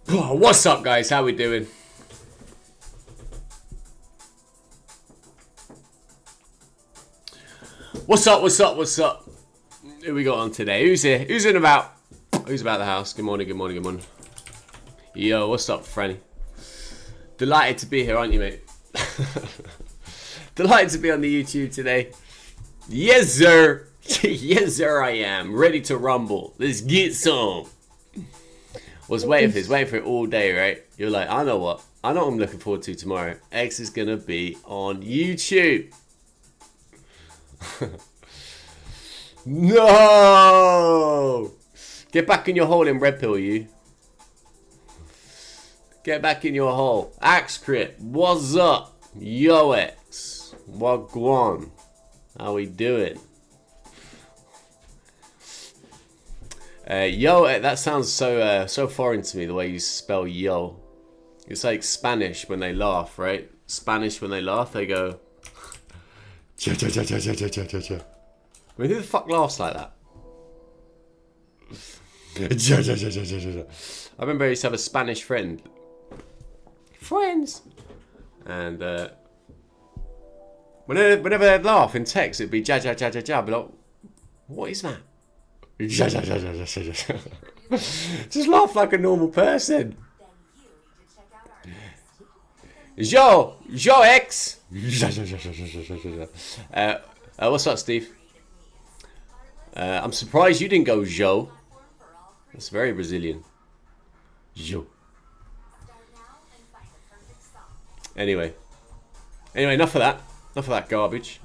What's up, guys? How we doing? What's up? What's up? What's up? Who we got on today? Who's here? Who's in about? Who's about the house? Good morning. Good morning. Good morning. Yo, what's up, Franny? Delighted to be here, aren't you, mate? Delighted to be on the YouTube today. Yes, sir. Yes, sir. I am ready to rumble. Let's get some. Was waiting for it all day, right? You're like, I know what I'm looking forward to tomorrow. X is gonna be on YouTube. No! Get back in your hole in Red Pill, you. Get back in your hole. Axe Crit, what's up? Yo, X. Wagwan. How we doing? Yo, that sounds so foreign to me, the way you spell yo. It's like Spanish when they laugh, right? Spanish when they laugh, they go... Cha cha cha cha cha cha cha cha cha. I mean, who the fuck laughs like that? Cha cha cha cha cha cha. I remember I used to have a Spanish friend. Friends! And whenever they'd laugh in text, it'd be ja ja ja ja ja. I'd be like, what is that? Just laugh like a normal person. Yo X. What's up, Steve? I'm surprised you didn't go Joe. That's very Brazilian. Joe. Anyway, enough of that. Enough of that garbage.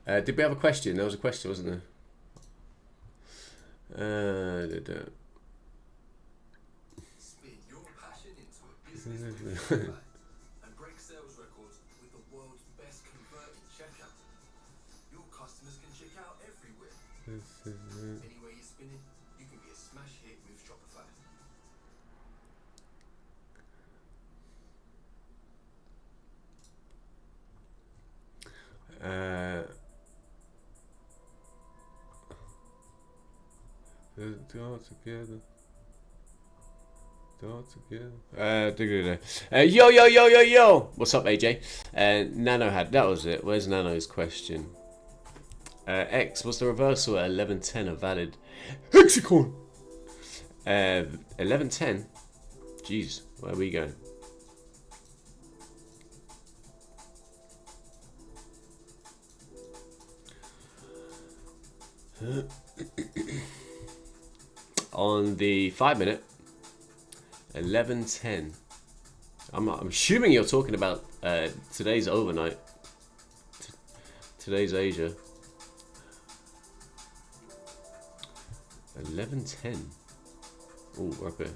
Did we have a question? There was a question, wasn't there? Spin your passion into a business and break sales records with the world's best converting checkout. Your customers can check out everywhere. Anywhere you spin it, you can be a smash hit with Shopify. Yo. What's up, AJ? Nano had, that was it. Where's Nano's question? X, was the reversal at 11:10 a valid hexagon? 11:10? Jeez, where are we going? On the 5-minute, 11:10. I'm assuming you're talking about today's overnight. Today's Asia. 11:10. Oh, we're up here.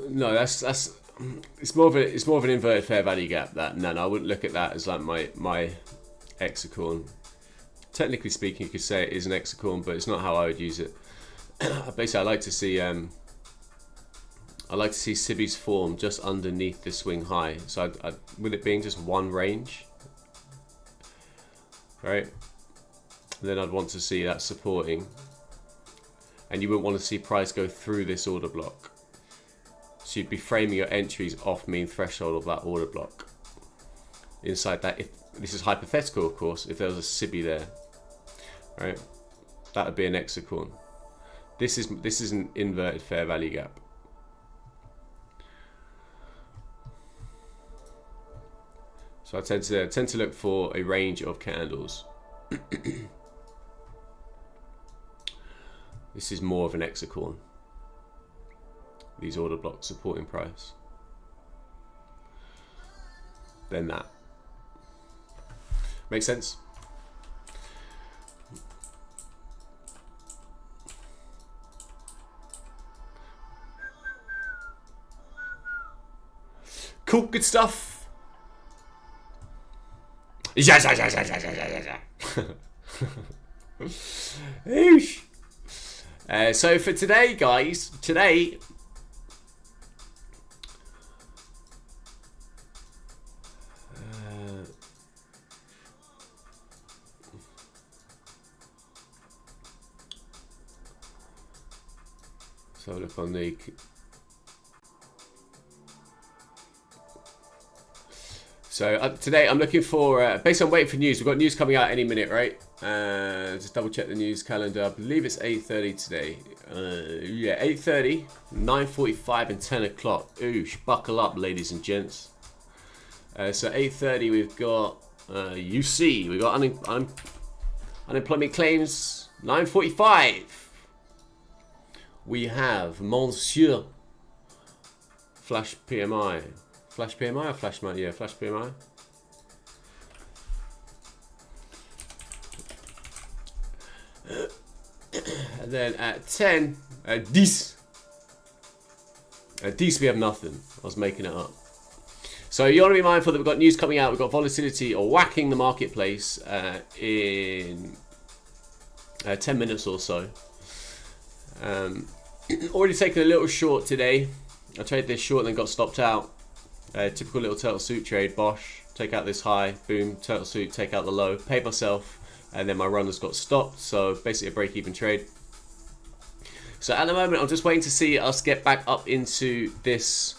No, that's it's more of an inverted fair value gap. That no, I wouldn't look at that as like my hexacorn. Technically speaking, you could say it is an hexacorn, but it's not how I would use it. Basically, I like to see SIBI's form just underneath the swing high. So with it being just one range, right? Then I'd want to see that supporting, and you wouldn't want to see price go through this order block. So you'd be framing your entries off mean threshold of that order block. Inside that, if this is hypothetical, of course, if there was a SIBI there, right, that would be an hexacorn. This is an inverted fair value gap. So I tend to look for a range of candles. This is more of an hexacorn. These order blocks supporting price. Then that. Makes sense? Cool, good stuff. So for today, guys, So look on the. So today I'm looking for, basically I'm waiting for news. We've got news coming out any minute, right? Just double check the news calendar. I believe it's 8:30 today. Yeah, 8:30, 9:45 and 10 o'clock. Ooh, buckle up, ladies and gents. So 8:30 we've got UC. We've got unemployment claims, 9:45. We have Monsieur Flash PMI. Flash PMI or Flash Man? Yeah, Flash PMI. And then at 10, 10. At 10 we have nothing. I was making it up. So you want to be mindful that we've got news coming out. We've got volatility or whacking the marketplace in 10 minutes or so. Already taken a little short today. I traded this short and then got stopped out. Typical little turtle suit trade. Bosh, take out this high, boom, turtle suit, take out the low, paid myself, and then my runners got stopped. So basically a break-even trade. So at the moment I'm just waiting to see us get back up into this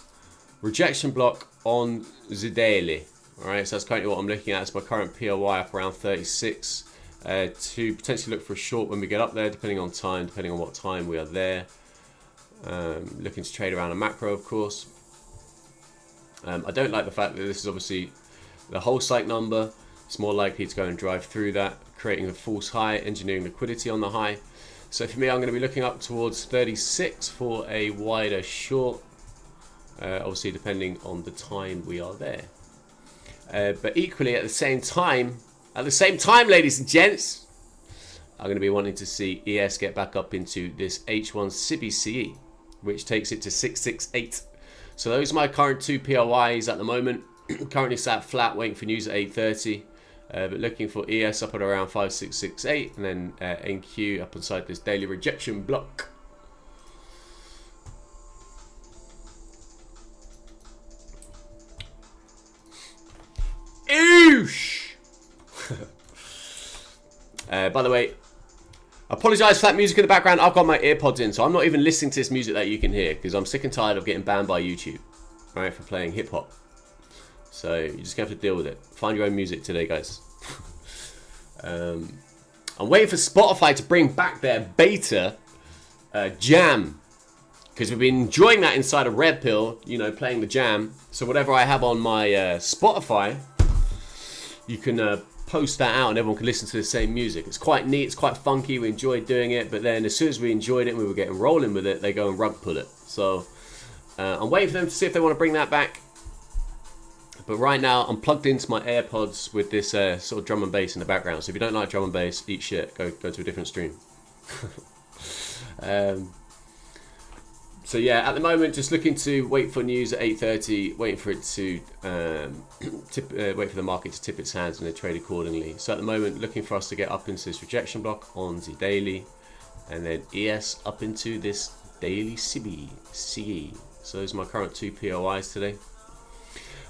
rejection block on the daily. Alright, so that's currently what I'm looking at. It's my current POI up around 36 to potentially look for a short when we get up there, depending on time, depending on what time we are there. Looking to trade around a macro, of course. I don't like the fact that this is obviously the whole psych number. It's more likely to go and drive through that, creating a false high, engineering liquidity on the high. So for me, I'm going to be looking up towards 36 for a wider short. Obviously, depending on the time we are there. But equally, at the same time, ladies and gents, I'm going to be wanting to see ES get back up into this H1 CBCE, which takes it to 668. So those are my current two POIs at the moment. Currently sat flat, waiting for news at 8:30. But looking for ES up at around 5668, and then NQ up inside this daily rejection block. Oosh! By the way, I apologise for that music in the background. I've got my earpods in, so I'm not even listening to this music that you can hear, because I'm sick and tired of getting banned by YouTube, right, for playing hip hop. So you're just gonna have to deal with it. Find your own music today, guys. I'm waiting for Spotify to bring back their beta jam, because we've been enjoying that inside of Red Pill, you know, playing the jam. So whatever I have on my Spotify, you can post that out and everyone can listen to the same music. It's quite neat, it's quite funky, we enjoyed doing it, but then as soon as we enjoyed it and we were getting rolling with it, they go and rug pull it. So I'm waiting for them to see if they want to bring that back. But right now I'm plugged into my AirPods with this sort of drum and bass in the background. So if you don't like drum and bass, eat shit, go to a different stream. So yeah, at the moment, just looking to wait for news at 8:30, waiting for it to wait for the market to tip its hands and then trade accordingly. So at the moment, looking for us to get up into this rejection block on the daily, and then ES up into this daily CE. So those are my current two POIs today.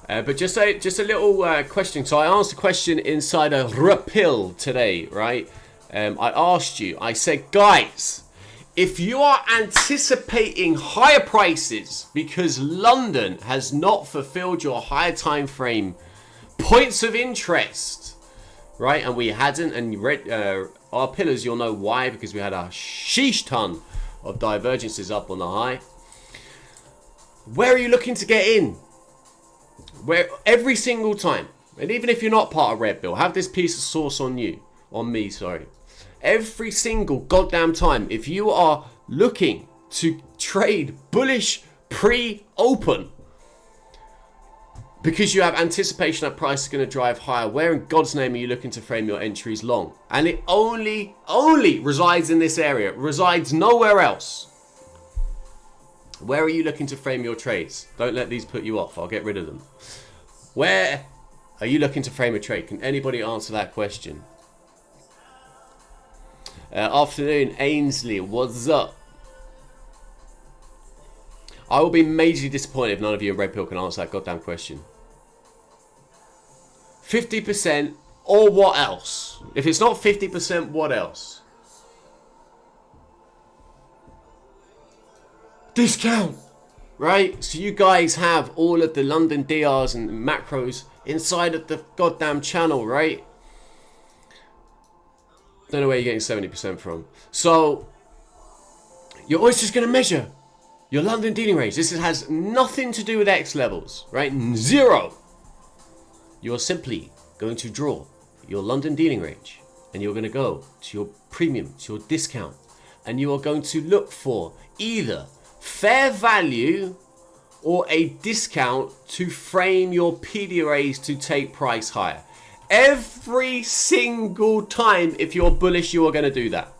But just a little question. So I asked a question inside a Rapil today, right? I asked you. I said, guys, if you are anticipating higher prices because London has not fulfilled your higher time frame points of interest, right? And we hadn't, and our pillars, you'll know why, because we had a sheesh ton of divergences up on the high. Where are you looking to get in? Where every single time, and even if you're not part of Red Bill, have this piece of sauce on me, sorry. Every single goddamn time, if you are looking to trade bullish pre-open because you have anticipation that price is going to drive higher, where in God's name are you looking to frame your entries long? And it only resides in this area. It resides nowhere else. Where are you looking to frame your trades? Don't let these put you off. I'll get rid of them. Where are you looking to frame a trade? Can anybody answer that question? Afternoon, Ainsley. What's up? I will be majorly disappointed if none of you in Red Pill can answer that goddamn question. 50% or what else? If it's not 50%, what else? discount, right? So you guys have all of the London DRs and macros inside of the goddamn channel, right? Don't know where you're getting 70% from. So you're always just going to measure your London dealing range. This has nothing to do with X levels, right? Zero. You're simply going to draw your London dealing range, and you're going to go to your premium, to your discount, and you are going to look for either fair value or a discount to frame your PDRAs to take price higher. Every single time, if you're bullish, you are going to do that.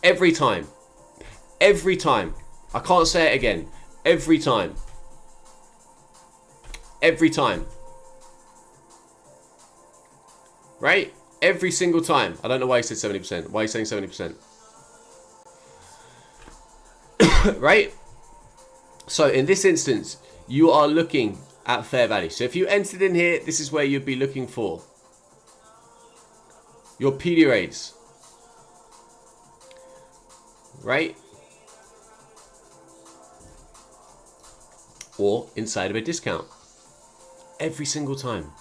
Every time. Every time. I can't say it again. Every time. Every time. Right? Every single time. I don't know why you said 70%. Why are you saying 70%? Right? So in this instance, you are looking at fair value. So if you entered in here, this is where you'd be looking for your PDRAs. Right? Or inside of a discount. Every single time.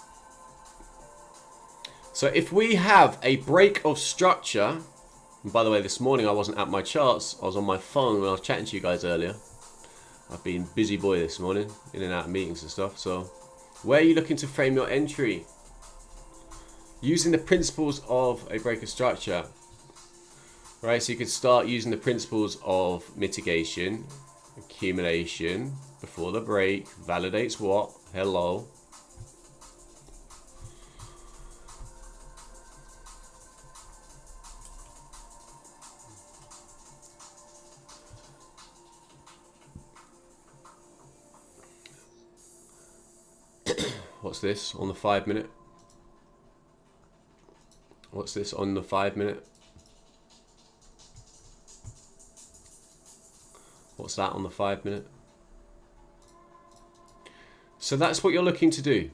So if we have a break of structure, and by the way, this morning I wasn't at my charts, I was on my phone when I was chatting to you guys earlier. I've been busy boy this morning, in and out of meetings and stuff. So where are you looking to frame your entry? Using the principles of a break of structure. Right, so you could start using the principles of mitigation, accumulation, before the break, validates what? Hello. What's this on the 5 minute? What's this on the 5 minute? What's that on the 5 minute? So that's what you're looking to do,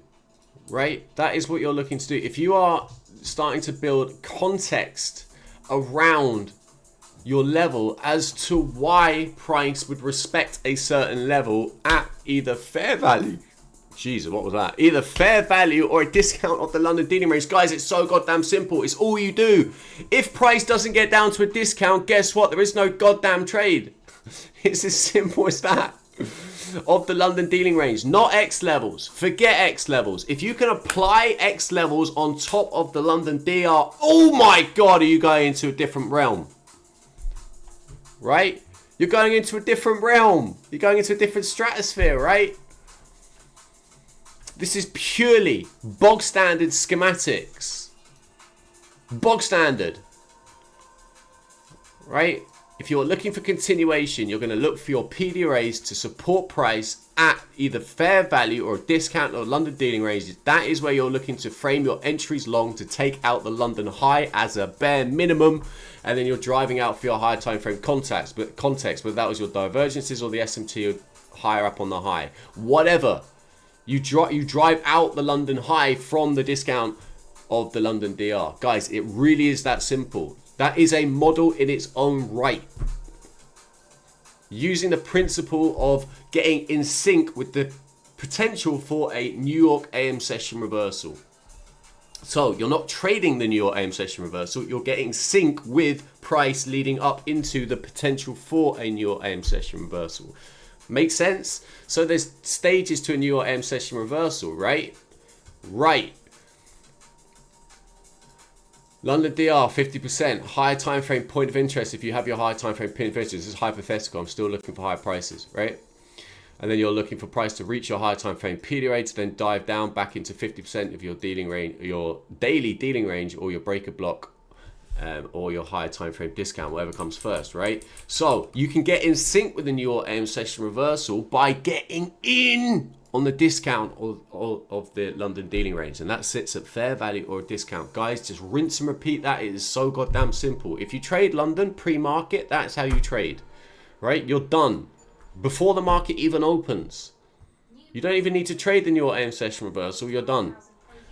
right? That is what you're looking to do. If you are starting to build context around your level as to why price would respect a certain level at either fair value, Jesus, what was that? Either fair value or a discount of the London dealing range. Guys, it's so goddamn simple. It's all you do. If price doesn't get down to a discount, guess what? There is no goddamn trade. It's as simple as that. Of the London dealing range, not X levels. Forget X levels. If you can apply X levels on top of the London DR, oh my God, are you going into a different realm? Right? You're going into a different realm. You're going into a different stratosphere, right? This is purely bog standard schematics. Bog standard. Right? If you're looking for continuation, you're going to look for your PDRAs to support price at either fair value or a discount or London dealing ranges. That is where you're looking to frame your entries long to take out the London high as a bare minimum. And then you're driving out for your higher time frame context, whether that was your divergences or the SMT or higher up on the high. Whatever. You drive out the London high from the discount of the London DR. Guys, it really is that simple. That is a model in its own right. Using the principle of getting in sync with the potential for a New York AM session reversal. So you're not trading the New York AM session reversal. You're getting sync with price leading up into the potential for a New York AM session reversal. Make sense? So there's stages to a New York AM session reversal, right? Right. London DR 50%, higher time frame point of interest. If you have your higher time frame point of interest, this is hypothetical. I'm still looking for higher prices, right? And then you're looking for price to reach your higher time frame PDRA to then dive down back into 50% of your dealing range, your daily dealing range, or your breaker block, or your higher time frame discount, whatever comes first, right? So you can get in sync with the New York AM session reversal by getting in on the discount of the London dealing range, and that sits at fair value or a discount. Guys, just rinse and repeat that. It is so goddamn simple. If you trade London pre-market, that's how you trade, right? You're done before the market even opens. You don't even need to trade the New York AM session reversal. You're done.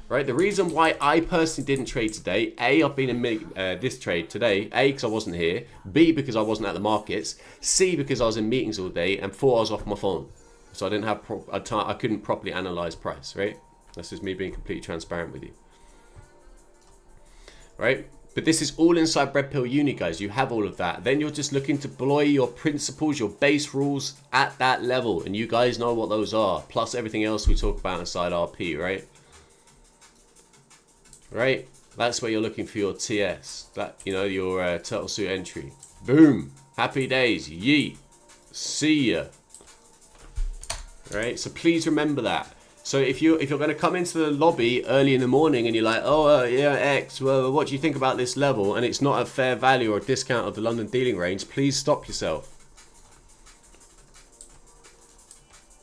right? The reason why I personally didn't trade today, A, I've been in this trade today, A, because I wasn't here, B, because I wasn't at the markets, C, because I was in meetings all day, and 4, I was off my phone. So I didn't have I couldn't properly analyze price, right? That's just me being completely transparent with you. Right? But this is all inside Bread Pill Uni, guys. You have all of that. Then you're just looking to deploy your principles, your base rules at that level. And you guys know what those are. Plus everything else we talk about inside RP, right? Right? That's where you're looking for your TS. That, you know, your turtle suit entry. Boom. Happy days. Yeet. See ya. Right? So please remember that. So if you're going to come into the lobby early in the morning and you're like, oh, yeah, X, well, what do you think about this level? And it's not a fair value or a discount of the London dealing range, please stop yourself.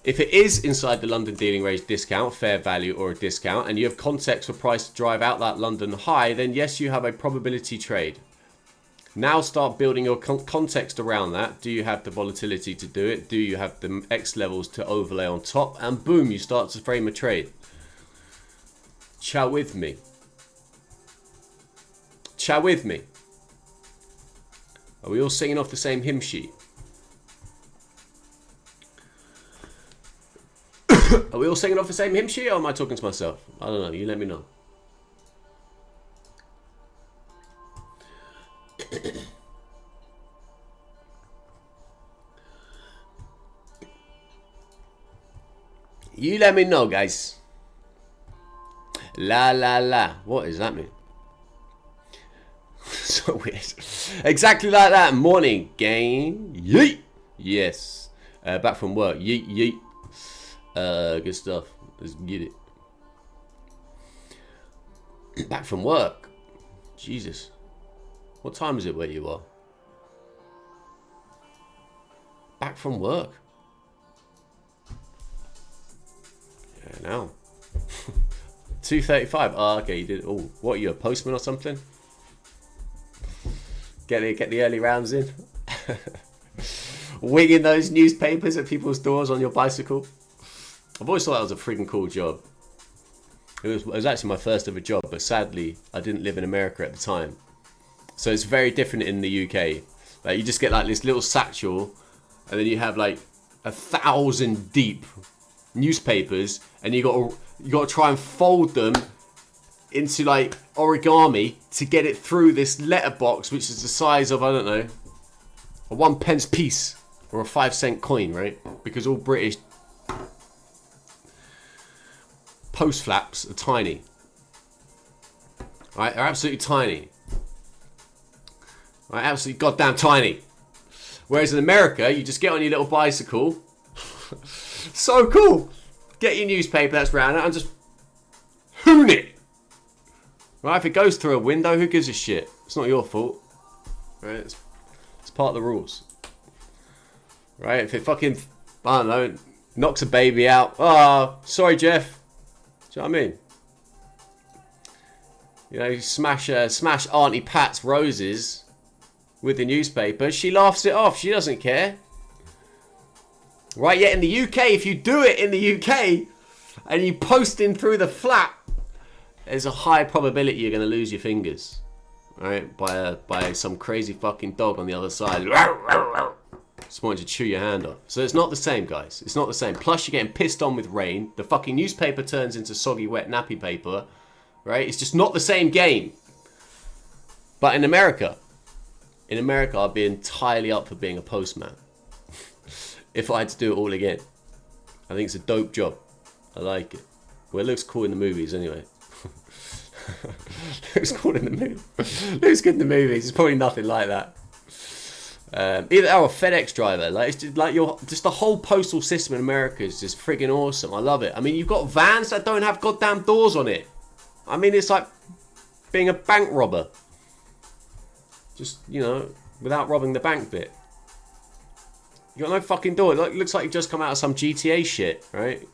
If it is inside the London dealing range discount, fair value or a discount, and you have context for price to drive out that London high, then yes, you have a probability trade. Now start building your context around that. Do you have the volatility to do it? Do you have the X levels to overlay on top? And boom, you start to frame a trade. Chow with me. Chow with me. Are we all singing off the same hymn sheet? Are we all singing off the same hymn sheet, or am I talking to myself? I don't know. You let me know. You let me know, guys. La la la. What does that mean? So weird. Exactly like that. Morning game. Yeet. Yes. Back from work. Yeet yeet. Good stuff. Let's get it. Back from work. Jesus. What time is it where you are? Back from work. Yeah, now. 2:35. Oh, okay, you did. Oh, what are you, a postman or something? Get the early rounds in. Winging those newspapers at people's doors on your bicycle. I've always thought that was a freaking cool job. It was actually my first ever job, but sadly, I didn't live in America at the time. So it's very different in the UK. Like, you just get like this little satchel, and then you have like 1,000 deep newspapers, and you got to try and fold them into like origami to get it through this letterbox, which is the size of, I don't know, a 1p piece or a 5-cent coin, right? Because all British post flaps are tiny. Right? They're absolutely tiny. Right? Absolutely goddamn tiny. Whereas in America, you just get on your little bicycle. So cool. Get your newspaper that's round and just hoon it. Right? If it goes through a window, who gives a shit? It's not your fault. Right? It's part of the rules. Right? If it fucking, I don't know, knocks a baby out. Oh, sorry, Jeff. Do you know what I mean? You know, you smash Auntie Pat's roses with the newspaper. She laughs it off. She doesn't care. Right? Yet in the UK, if you do it in the UK and you post in through the flap, there's a high probability you're going to lose your fingers. Right? By some crazy fucking dog on the other side. Just wanting to chew your hand off. So it's not the same, guys. It's not the same. Plus, you're getting pissed on with rain. The fucking newspaper turns into soggy, wet nappy paper. Right? It's just not the same game. But in America, I'd be entirely up for being a postman. If I had to do it all again. I think it's a dope job. I like it. Well, it looks cool in the movies anyway. Looks cool in the movie. Looks good in the movies. It's probably nothing like that. Either a FedEx driver, like it's just like just the whole postal system in America is just friggin' awesome. I love it. I mean, you've got vans that don't have goddamn doors on it. I mean, it's like being a bank robber. Just, you know, without robbing the bank bit. You got no fucking door. It looks like you've just come out of some GTA shit, right?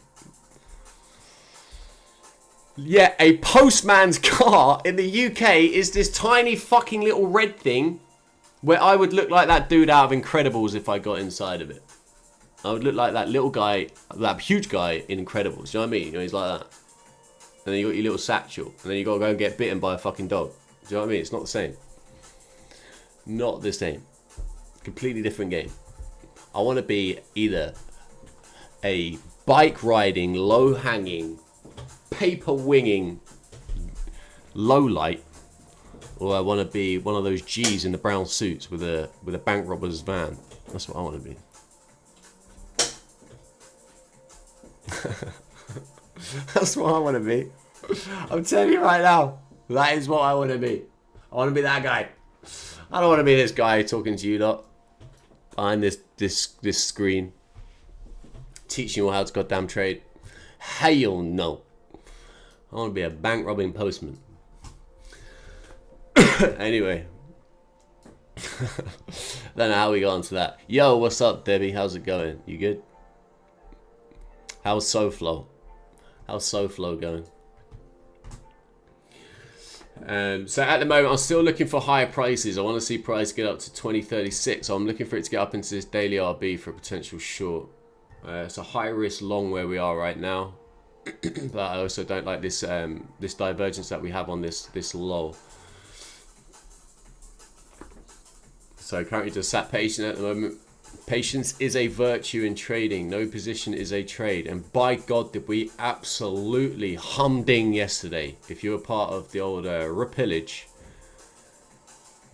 Yeah, a postman's car in the UK is this tiny fucking little red thing where I would look like that dude out of Incredibles if I got inside of it. I would look like that little guy, that huge guy in Incredibles. You know what I mean? You know, he's like that. and then you got your little satchel, and then you got to go and get bitten by a fucking dog. Do you know what I mean? It's not the same. Not the same. Completely different game. I want to be either a bike riding, low hanging, paper winging lowlight, or I want to be one of those G's in the brown suits with a bank robber's van. That's what I want to be. That's what I want to be. I'm telling you right now, that is what I want to be. I want to be that guy. I don't want to be this guy talking to you lot behind this screen, teaching you all how to goddamn trade. Hell no. I want to be a bank robbing postman. Anyway. Don't know how we got onto that. Yo, what's up, Debbie? How's it going? You good? How's SoFlo? How's SoFlo going? So at the moment, I'm still looking for higher prices. I want to see price get up to 2036. So I'm looking for it to get up into this daily RB for a potential short. It's a high risk long where we are right now. But I also don't like this this divergence that we have on this low. So currently just sat patient at the moment. Patience is a virtue in trading. No position is a trade. And by God, did we absolutely humding yesterday. If you were part of the old repillage.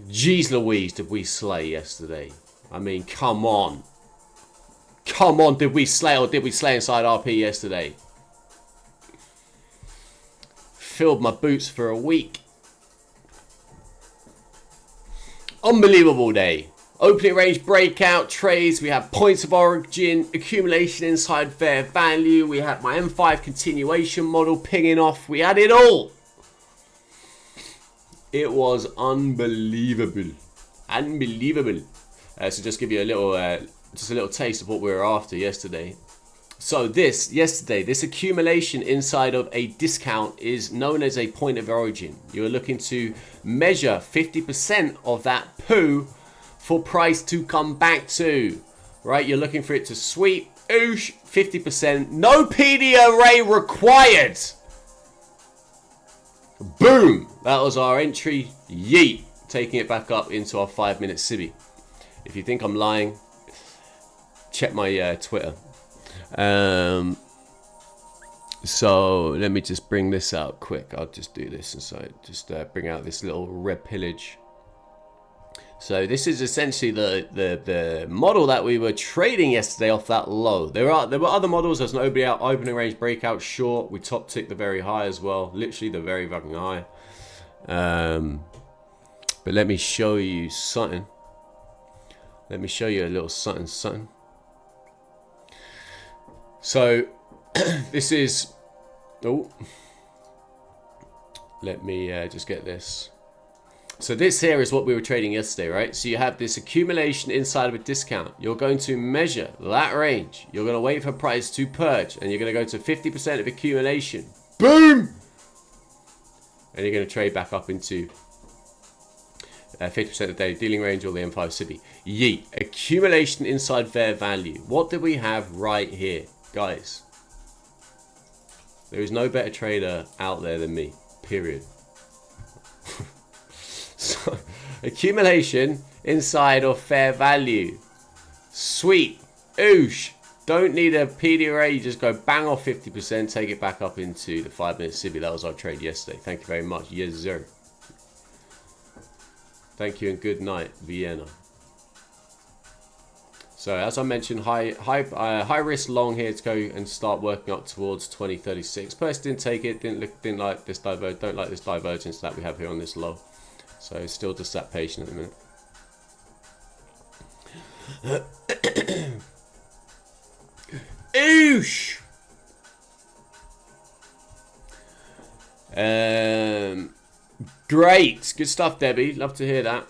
Jeez Louise, did we slay yesterday. I mean, come on. Come on, did we slay or did we slay inside RP yesterday? Filled my boots for a week. Unbelievable day. Opening range breakout trades. We have points of origin, accumulation inside fair value. We had my M5 continuation model pinging off. We had it all. It was unbelievable. Unbelievable. So just give you a little taste of what we were after yesterday. So this accumulation inside of a discount is known as a point of origin. You're looking to measure 50% of that poo for price to come back to, right? You're looking for it to sweep, oosh, 50%, no PD array required. Boom, that was our entry, yeet, taking it back up into our 5-minute civvy. If you think I'm lying, check my Twitter. So let me just bring this out quick. I'll just do this inside, just bring out this little red pillage. So this is essentially the model that we were trading yesterday off that low. There were other models. There's an opening range breakout short. We top ticked the very high as well. Literally the very fucking high. But let me show you something. Let me show you a little something. So this is. Oh. Let me just get this. So this here is what we were trading yesterday, right? So you have this accumulation inside of a discount. You're going to measure that range. You're going to wait for price to purge. And you're going to go to 50% of accumulation. Boom! And you're going to trade back up into 50% of the daily dealing range or the M5 civvy. Yeet. Accumulation inside fair value. What do we have right here? Guys, there is no better trader out there than me. Period. So, accumulation inside of fair value. Sweet. Oosh. Don't need a PD array. You just go bang off 50%. Take it back up into the 5-minute civvy. That was our trade yesterday. Thank you very much. Yes, sir. Thank you and good night, Vienna. So as I mentioned, high risk long here to go and start working up towards 2036. Person didn't take it. Didn't like this don't like this divergence that we have here on this low. So still just that patient at the minute. Oosh. Great, good stuff, Debbie. Love to hear that.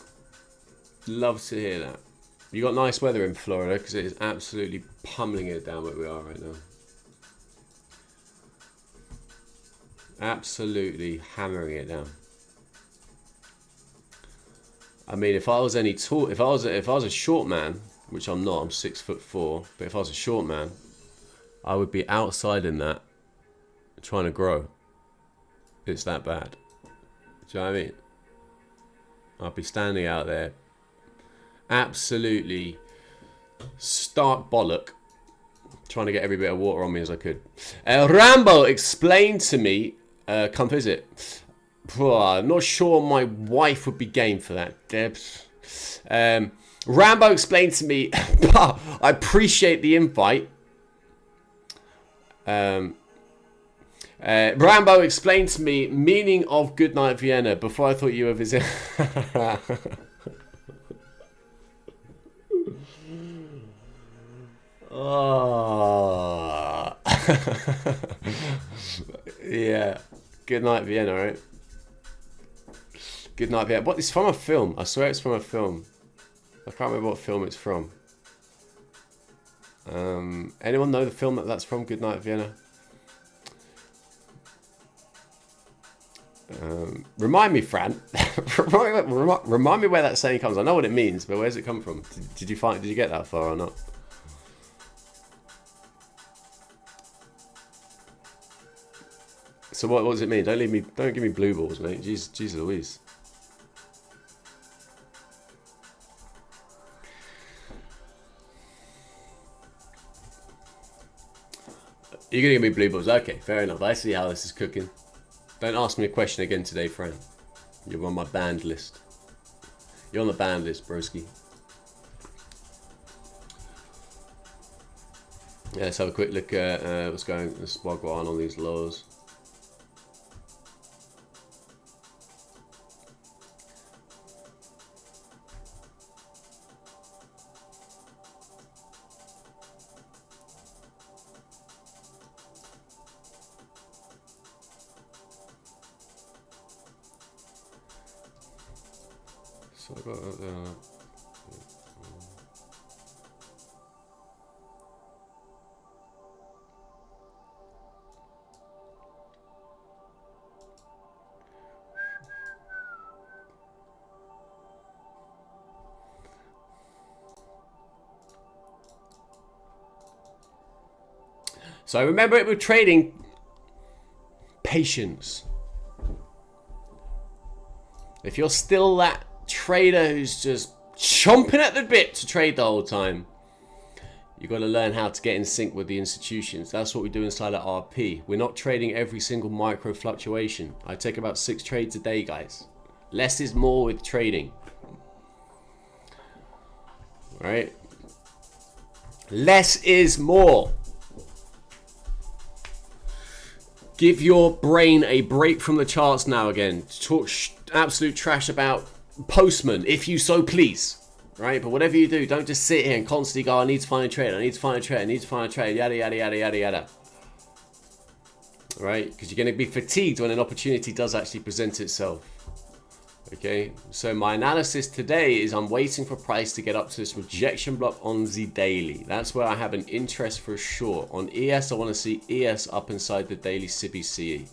Love to hear that. You got nice weather in Florida because it is absolutely pummeling it down where we are right now. Absolutely hammering it down. I mean, if I was any tall, if I was a short man, which I'm not, I'm 6'4", but if I was a short man, I would be outside in that, trying to grow. it's that bad. Do you know what I mean? I'll be standing out there, absolutely stark bollock, trying to get every bit of water on me as I could. Rambo explained to me, come visit. Not sure my wife would be game for that, Debs. Rambo explained to me, I appreciate the invite. Rambo explained to me meaning of Goodnight Vienna before I thought you were visiting. Oh. Yeah. Goodnight Vienna, right? Goodnight Vienna. What? It's from a film. I swear it's from a film. I can't remember what film it's from. Anyone know the film that's from? Goodnight Vienna. Remind me, Fran. Remind me where that saying comes. I know what it means, but where's it come from? Did you get that far or not? So what does it mean? Don't give me blue balls, mate. Jeez Louise. You're gonna give me blue balls. Okay, fair enough. I see how this is cooking. Don't ask me a question again today, Fran. You're on my banned list. You're on the banned list, broski. Yeah, let's have a quick look at what's going on these lows. So I got So I remember it with trading, patience. If you're still that trader who's just chomping at the bit to trade the whole time, you've got to learn how to get in sync with the institutions. That's what we do inside at RP. We're not trading every single micro fluctuation. I take about 6 trades a day, guys. Less is more with trading. Right? Less is more. Give your brain a break from the charts now again. Talk absolute trash about Postman, if you so please. Right? But whatever you do, don't just sit here and constantly go, I need to find a trade, I need to find a trade, I need to find a trade, yada, yada, yada, yada, yada. Right? Because you're going to be fatigued when an opportunity does actually present itself. Okay? So my analysis today is I'm waiting for price to get up to this rejection block on the daily. That's where I have an interest for sure. On ES, I want to see ES up inside the daily CBCE.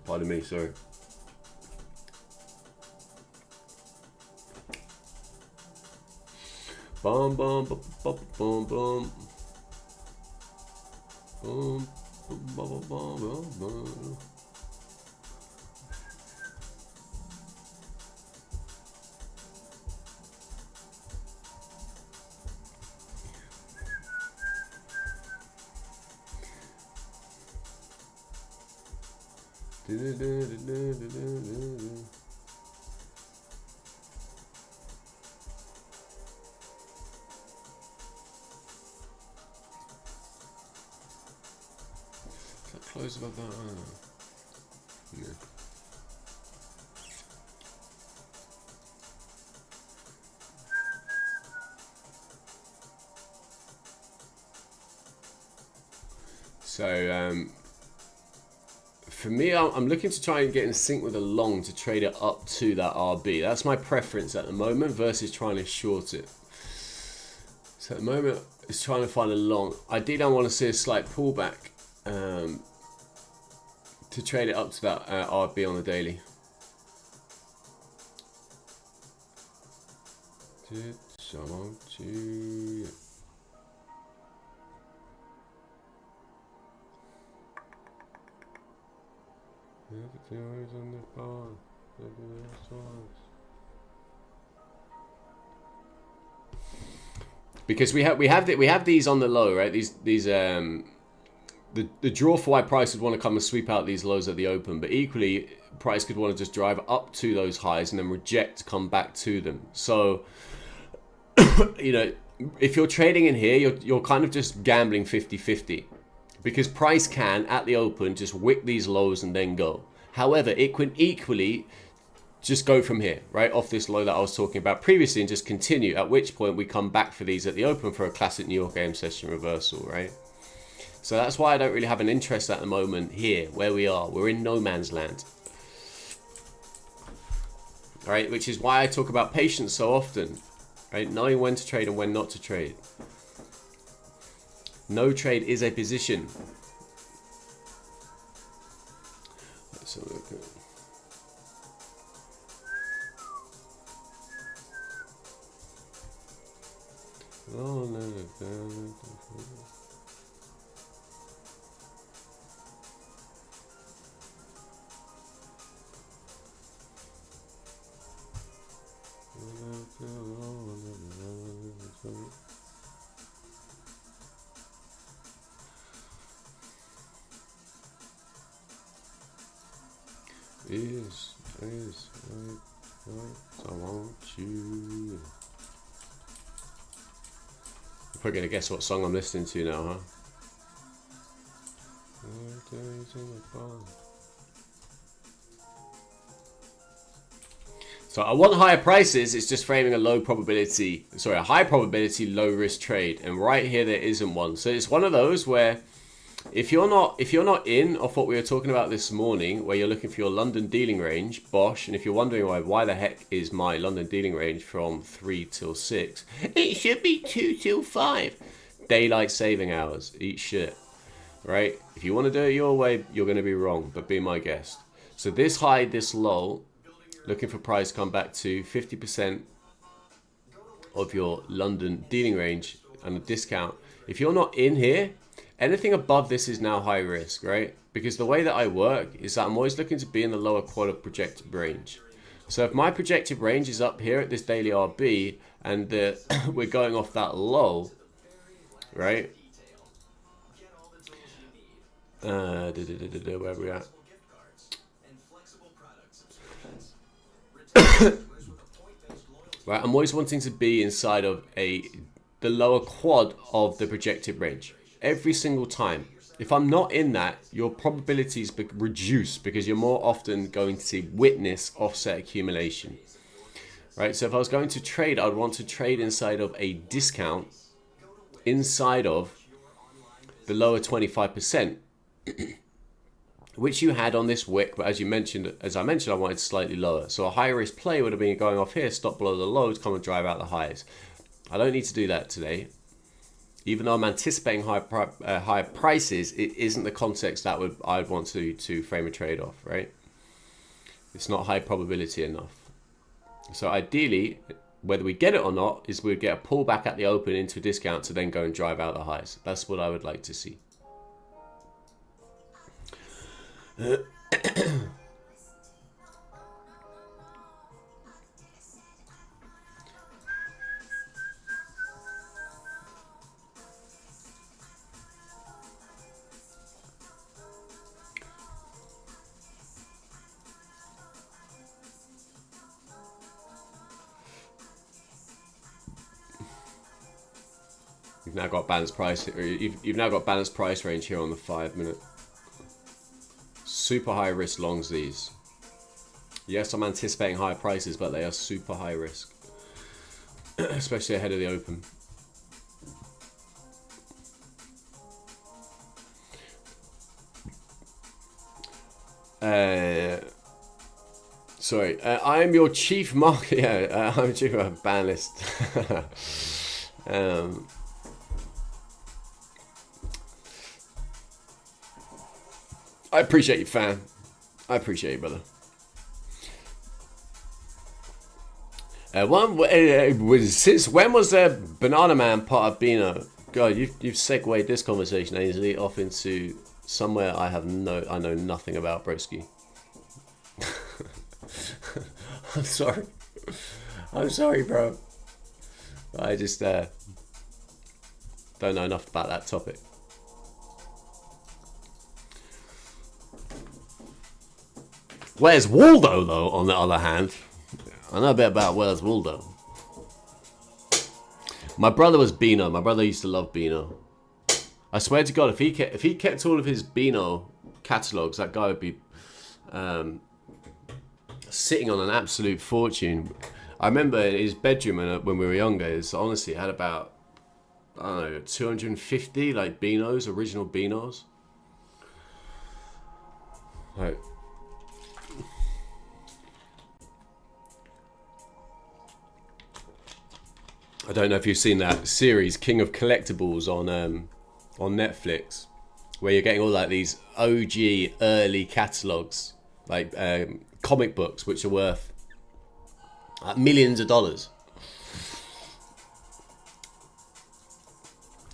Pardon me, sorry. Bum bum bum bum bum bum. Bum bum bum bum bum. Close about that. Yeah. So for me, I'm looking to try and get in sync with a long to trade it up to that RB. That's my preference at the moment versus trying to short it. So at the moment, it's trying to find a long. Ideally, I want to see a slight pullback to trade it up to that RB on the daily. Because we have these on the low, right? The draw for why price would want to come and sweep out these lows at the open, but equally price could want to just drive up to those highs and then reject, come back to them. So you know, if you're trading in here, you're kind of just gambling 50-50, because price can at the open just wick these lows and then go. However, it can equally just go from here, right, off this low that I was talking about previously, and just continue, at which point we come back for these at the open for a classic New York AM session reversal, right? So that's why I don't really have an interest at the moment here, where we are. We're in no man's land. All right, which is why I talk about patience so often, right? Knowing when to trade and when not to trade. No trade is a position. Let's have a look at... Oh, no. I want you. You're probably gonna guess what song I'm listening to now, huh? So I want higher prices. It's just framing a low probability, sorry, a high probability, low risk trade, and right here there isn't one. So it's one of those where if you're not in off what we were talking about this morning, where you're looking for your London dealing range, bosh, and if you're wondering why the heck is my London dealing range from 3 till 6, it should be 2 till 5. Daylight saving hours, eat shit, right? If you want to do it your way, you're going to be wrong, but be my guest. So this high, this low, looking for price come back to 50% of your London dealing range and a discount. If you're not in here, anything above this is now high risk, right? Because the way that I work is that I'm always looking to be in the lower quad of projected range. So if my projected range is up here at this daily RB and we're going off that low, right? Where are we at? Right, I'm always wanting to be inside of the lower quad of the projected range. Every single time. If I'm not in that, your probabilities reduce because you're more often going to see witness offset accumulation. Right, so if I was going to trade, I'd want to trade inside of a discount inside of the lower 25%, which you had on this wick, but as I mentioned, I wanted slightly lower. So a high risk play would have been going off here, stop below the lows, come and drive out the highs. I don't need to do that today. Even though I'm anticipating high prices, it isn't the context that I'd want to frame a trade off, right? It's not high probability enough. So ideally, whether we get it or not, is we'd get a pullback at the open into a discount to then go and drive out the highs. That's what I would like to see. You've now got balanced price. You've now got balanced price range here on the 5 minute. Super high risk longs these. Yes, I'm anticipating higher prices, but they are super high risk, especially ahead of the open. Sorry, I am your chief market. Yeah, I'm chief ban list. I appreciate you, fam. I appreciate you, brother. Since when was Banana Man part of Beano? God, you've segued this conversation easily off into somewhere I know nothing about, broski. I'm sorry, bro. I just don't know enough about that topic. Where's Waldo, though, on the other hand? I know a bit about Where's Waldo. My brother was Beano. My brother used to love Beano. I swear to God, if he kept all of his Beano catalogs, that guy would be sitting on an absolute fortune. I remember in his bedroom when we were younger, honestly, it had about, I don't know, 250 like Beanos, original Beanos. Like, I don't know if you've seen that series, King of Collectibles, on Netflix, where you're getting all like these OG early catalogs, like comic books, which are worth millions of dollars.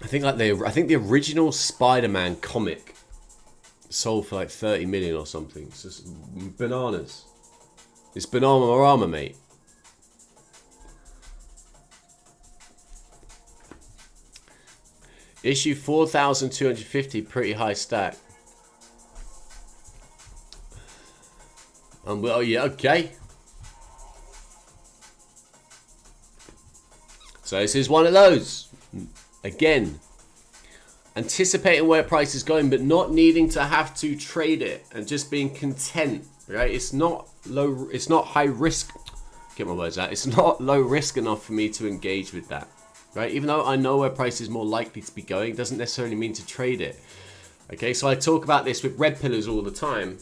I think the original Spider-Man comic sold for like 30 million or something. It's just bananas. It's banana, mate. Issue 4,250, pretty high stack. Well, yeah, okay. So this is one of those. Again, anticipating where price is going, but not needing to have to trade it and just being content, right? It's not high risk. Get my words out. It's not low risk enough for me to engage with that. Right, even though I know where price is more likely to be going, it doesn't necessarily mean to trade it. Okay, so I talk about this with red pillars all the time.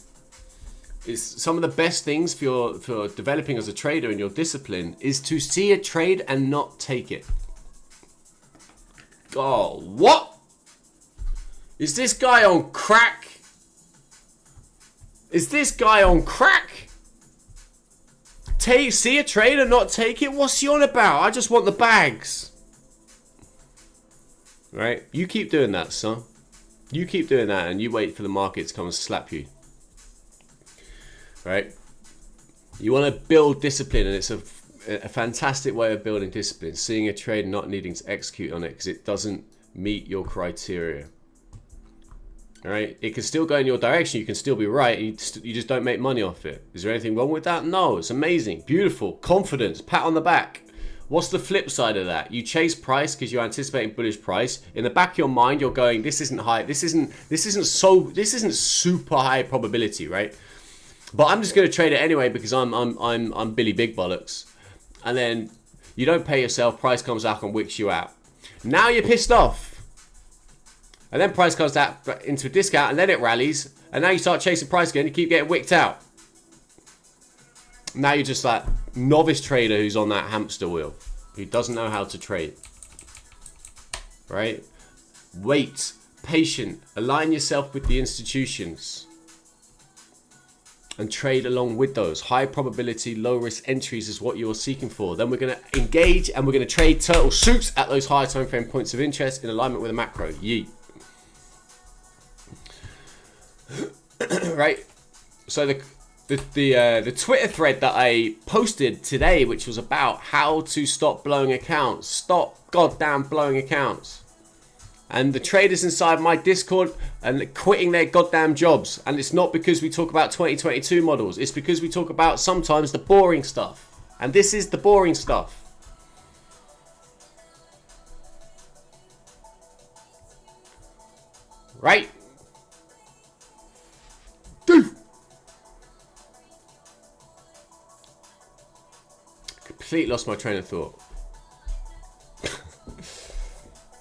Is some of the best things for developing as a trader in your discipline is to see a trade and not take it. Oh, what? Is this guy on crack? Is this guy on crack? See a trade and not take it? What's he on about? I just want the bags. Right? You keep doing that, son. You keep doing that and you wait for the market to come and slap you. Right? You want to build discipline, and it's a fantastic way of building discipline. Seeing a trade and not needing to execute on it because it doesn't meet your criteria. Alright? It can still go in your direction. You can still be right. You just don't make money off it. Is there anything wrong with that? No. It's amazing. Beautiful. Confidence. Pat on the back. What's the flip side of that? You chase price because you're anticipating bullish price. In the back of your mind, you're going, this isn't high. This isn't super high probability, right? But I'm just going to trade it anyway because I'm Billy Big Bollocks. And then you don't pay yourself. Price comes out and wicks you out. Now you're pissed off. And then price comes out into a discount and then it rallies. And now you start chasing price again. You keep getting wicked out. Now you're just like novice trader who's on that hamster wheel, who doesn't know how to trade. Right? Wait, patient, align yourself with the institutions and trade along with those. High probability, low risk entries is what you're seeking for. Then we're going to engage and we're going to trade turtle suits at those higher time frame points of interest in alignment with a macro. Yeet. Right? So the Twitter thread that I posted today, which was about how to stop blowing accounts. Stop goddamn blowing accounts. And the traders inside my Discord and quitting their goddamn jobs. And it's not because we talk about 2022 models. It's because we talk about sometimes the boring stuff. And this is the boring stuff. Right? Dude. Completely lost my train of thought.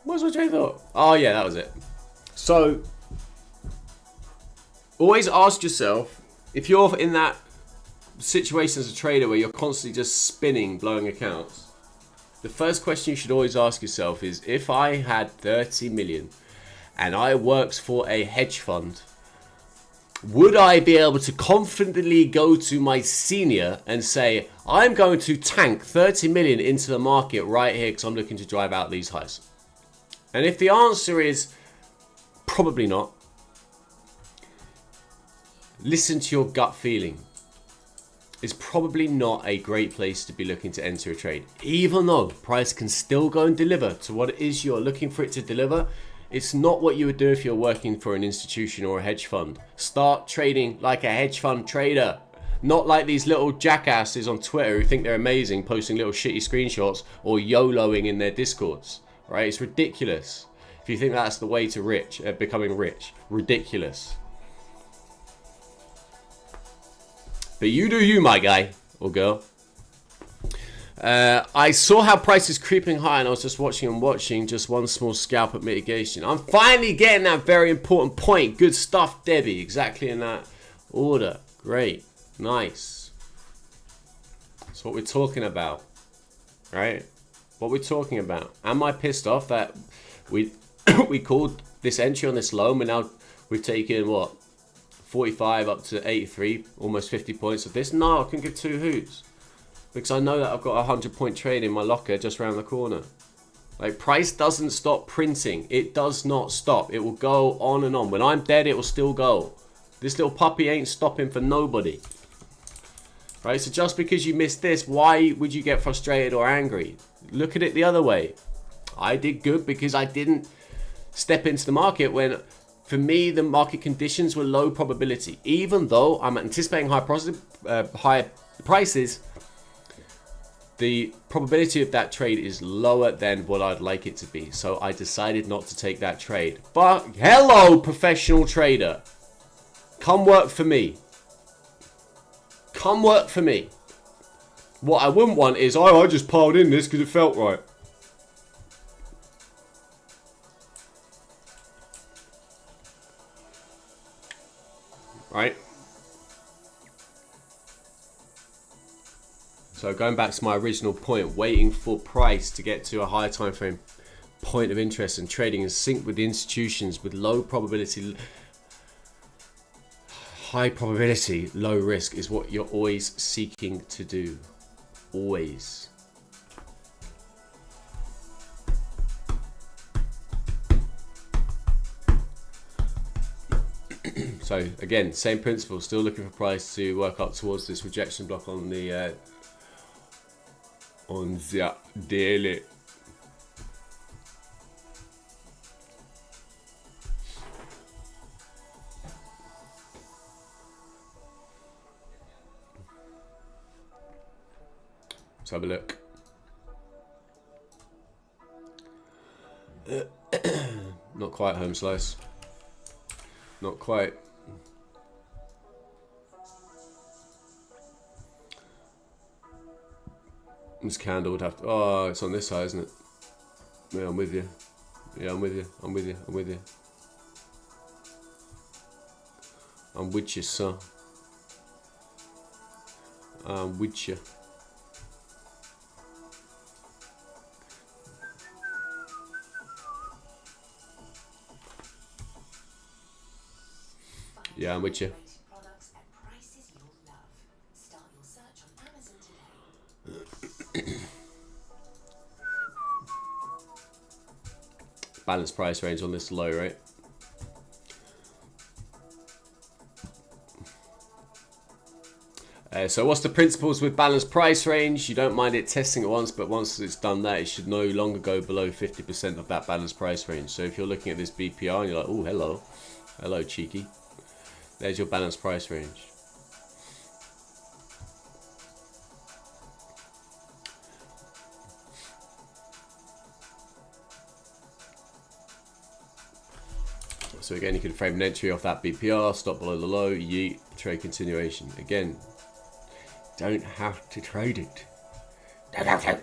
What was my train of thought? Oh yeah, that was it. So, always ask yourself, if you're in that situation as a trader where you're constantly just spinning, blowing accounts, the first question you should always ask yourself is, if I had 30 million and I worked for a hedge fund would I be able to confidently go to my senior and say, I'm going to tank 30 million into the market right here because I'm looking to drive out these highs? And if the answer is probably not, listen to your gut feeling. It's probably not a great place to be looking to enter a trade. Even though price can still go and deliver to what it is you're looking for it to deliver, it's not what you would do if you're working for an institution or a hedge fund. Start trading like a hedge fund trader. Not like these little jackasses on Twitter who think they're amazing, posting little shitty screenshots or YOLOing in their discords. Right? It's ridiculous. If you think that's the way to becoming rich, ridiculous. But you do you, my guy or girl. I saw how price is creeping high and I was just watching just one small scalp at mitigation. I'm finally getting that very important point. Good stuff, Debbie. Exactly in that order. Great. Nice. That's what we're talking about. Right? What we're talking about. Am I pissed off that we called this entry on this low and we've taken what? 45 up to 83, almost 50 points of this? No, I can give two hoots. Because I know that I've got a 100-point trade in my locker just around the corner. Like, price doesn't stop printing. It does not stop. It will go on and on. When I'm dead, it will still go. This little puppy ain't stopping for nobody. Right? So just because you missed this, why would you get frustrated or angry? Look at it the other way. I did good because I didn't step into the market when... For me, the market conditions were low probability. Even though I'm anticipating high prices, the probability of that trade is lower than what I'd like it to be. So I decided not to take that trade. But hello, professional trader. Come work for me. Come work for me. What I wouldn't want is, oh, I just piled in this because it felt right. Right? So going back to my original point, waiting for price to get to a higher time frame point of interest and trading in sync with the institutions with low probability, high probability, low risk is what you're always seeking to do. Always. So again, same principle, still looking for price to work up towards this rejection block on the daily. Let's have a look. Not quite, home slice. Not quite. This candle would have to... Oh, it's on this side, isn't it? Yeah, I'm with you. Yeah, I'm with you. I'm with you. I'm with you. I'm with you, son. I'm with you. Yeah, I'm with you. Balanced price range on this low, right? So what's the principles with balanced price range? You don't mind it testing it once, but once it's done that, it should no longer go below 50% of that balanced price range. So if you're looking at this BPR and you're like, oh, hello. Hello, cheeky. There's your balanced price range. So again, you can frame an entry off that BPR, stop below the low, yeet, trade continuation. Again, don't have to trade it. Don't have to.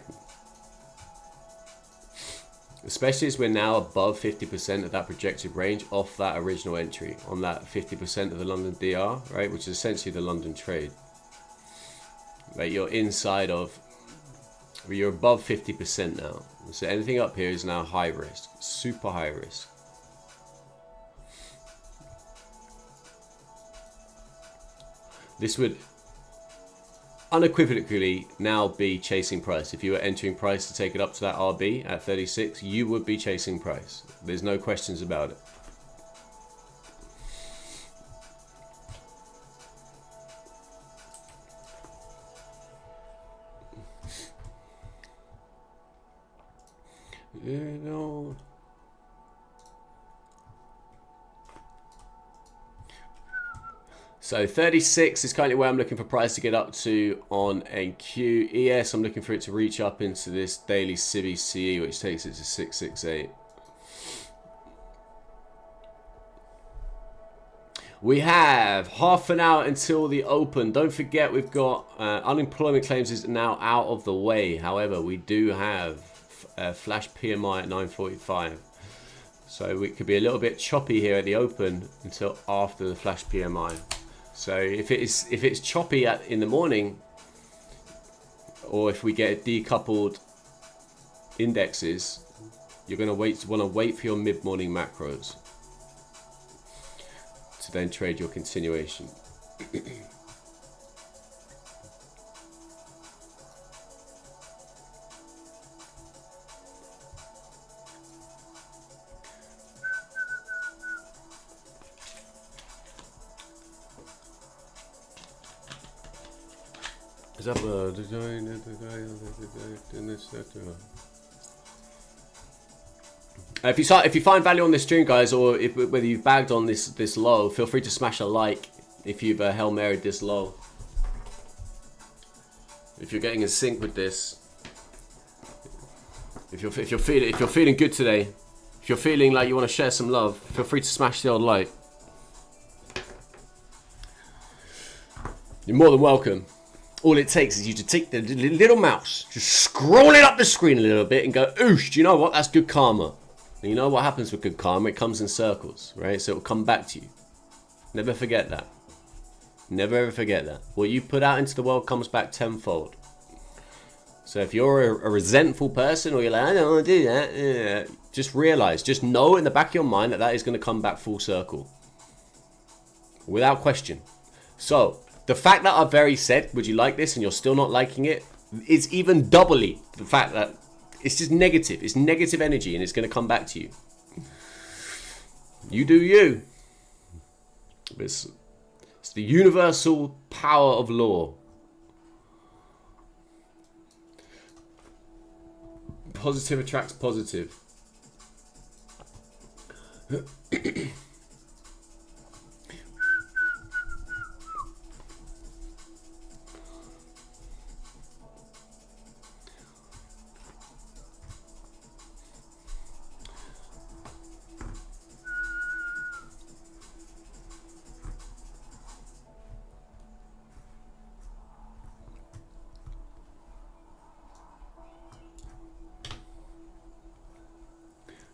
Especially as we're now above 50% of that projected range off that original entry on that 50% of the London DR, right? Which is essentially the London trade. Right, you're inside of, you're above 50% now. So anything up here is now high risk, super high risk. This would unequivocally now be chasing price. If you were entering price to take it up to that RB at 36, you would be chasing price. There's no questions about it. You know. So 36 is currently where I'm looking for price to get up to on a QES. I'm looking for it to reach up into this daily CBCE, which takes it to 668. We have half an hour until the open. Don't forget we've got unemployment claims is now out of the way. However, we do have flash PMI at 945. So it could be a little bit choppy here at the open until after the flash PMI. So if it's choppy in the morning, or if we get decoupled indexes, you're going to want to wait for your mid-morning macros to then trade your continuation. If you find value on this stream, guys, or whether you've bagged on this low, feel free to smash a like if you've Hail Mary'd this low. If you're getting in sync with this, if you're feeling good today, if you're feeling like you want to share some love, feel free to smash the old like. You're more than welcome. All it takes is you to take the little mouse, just scroll it up the screen a little bit and go, oosh, do you know what? That's good karma. And you know what happens with good karma? It comes in circles, right? So it'll come back to you. Never forget that. Never ever forget that. What you put out into the world comes back tenfold. So if you're a resentful person, or you're like, I don't want to do that, just realize, just know in the back of your mind that is going to come back full circle. Without question. So, the fact that I've very said, would you like this, and you're still not liking it, is even doubly the fact that it's just negative. It's negative energy, and it's going to come back to you. You do you. It's the universal power of law. Positive attracts positive.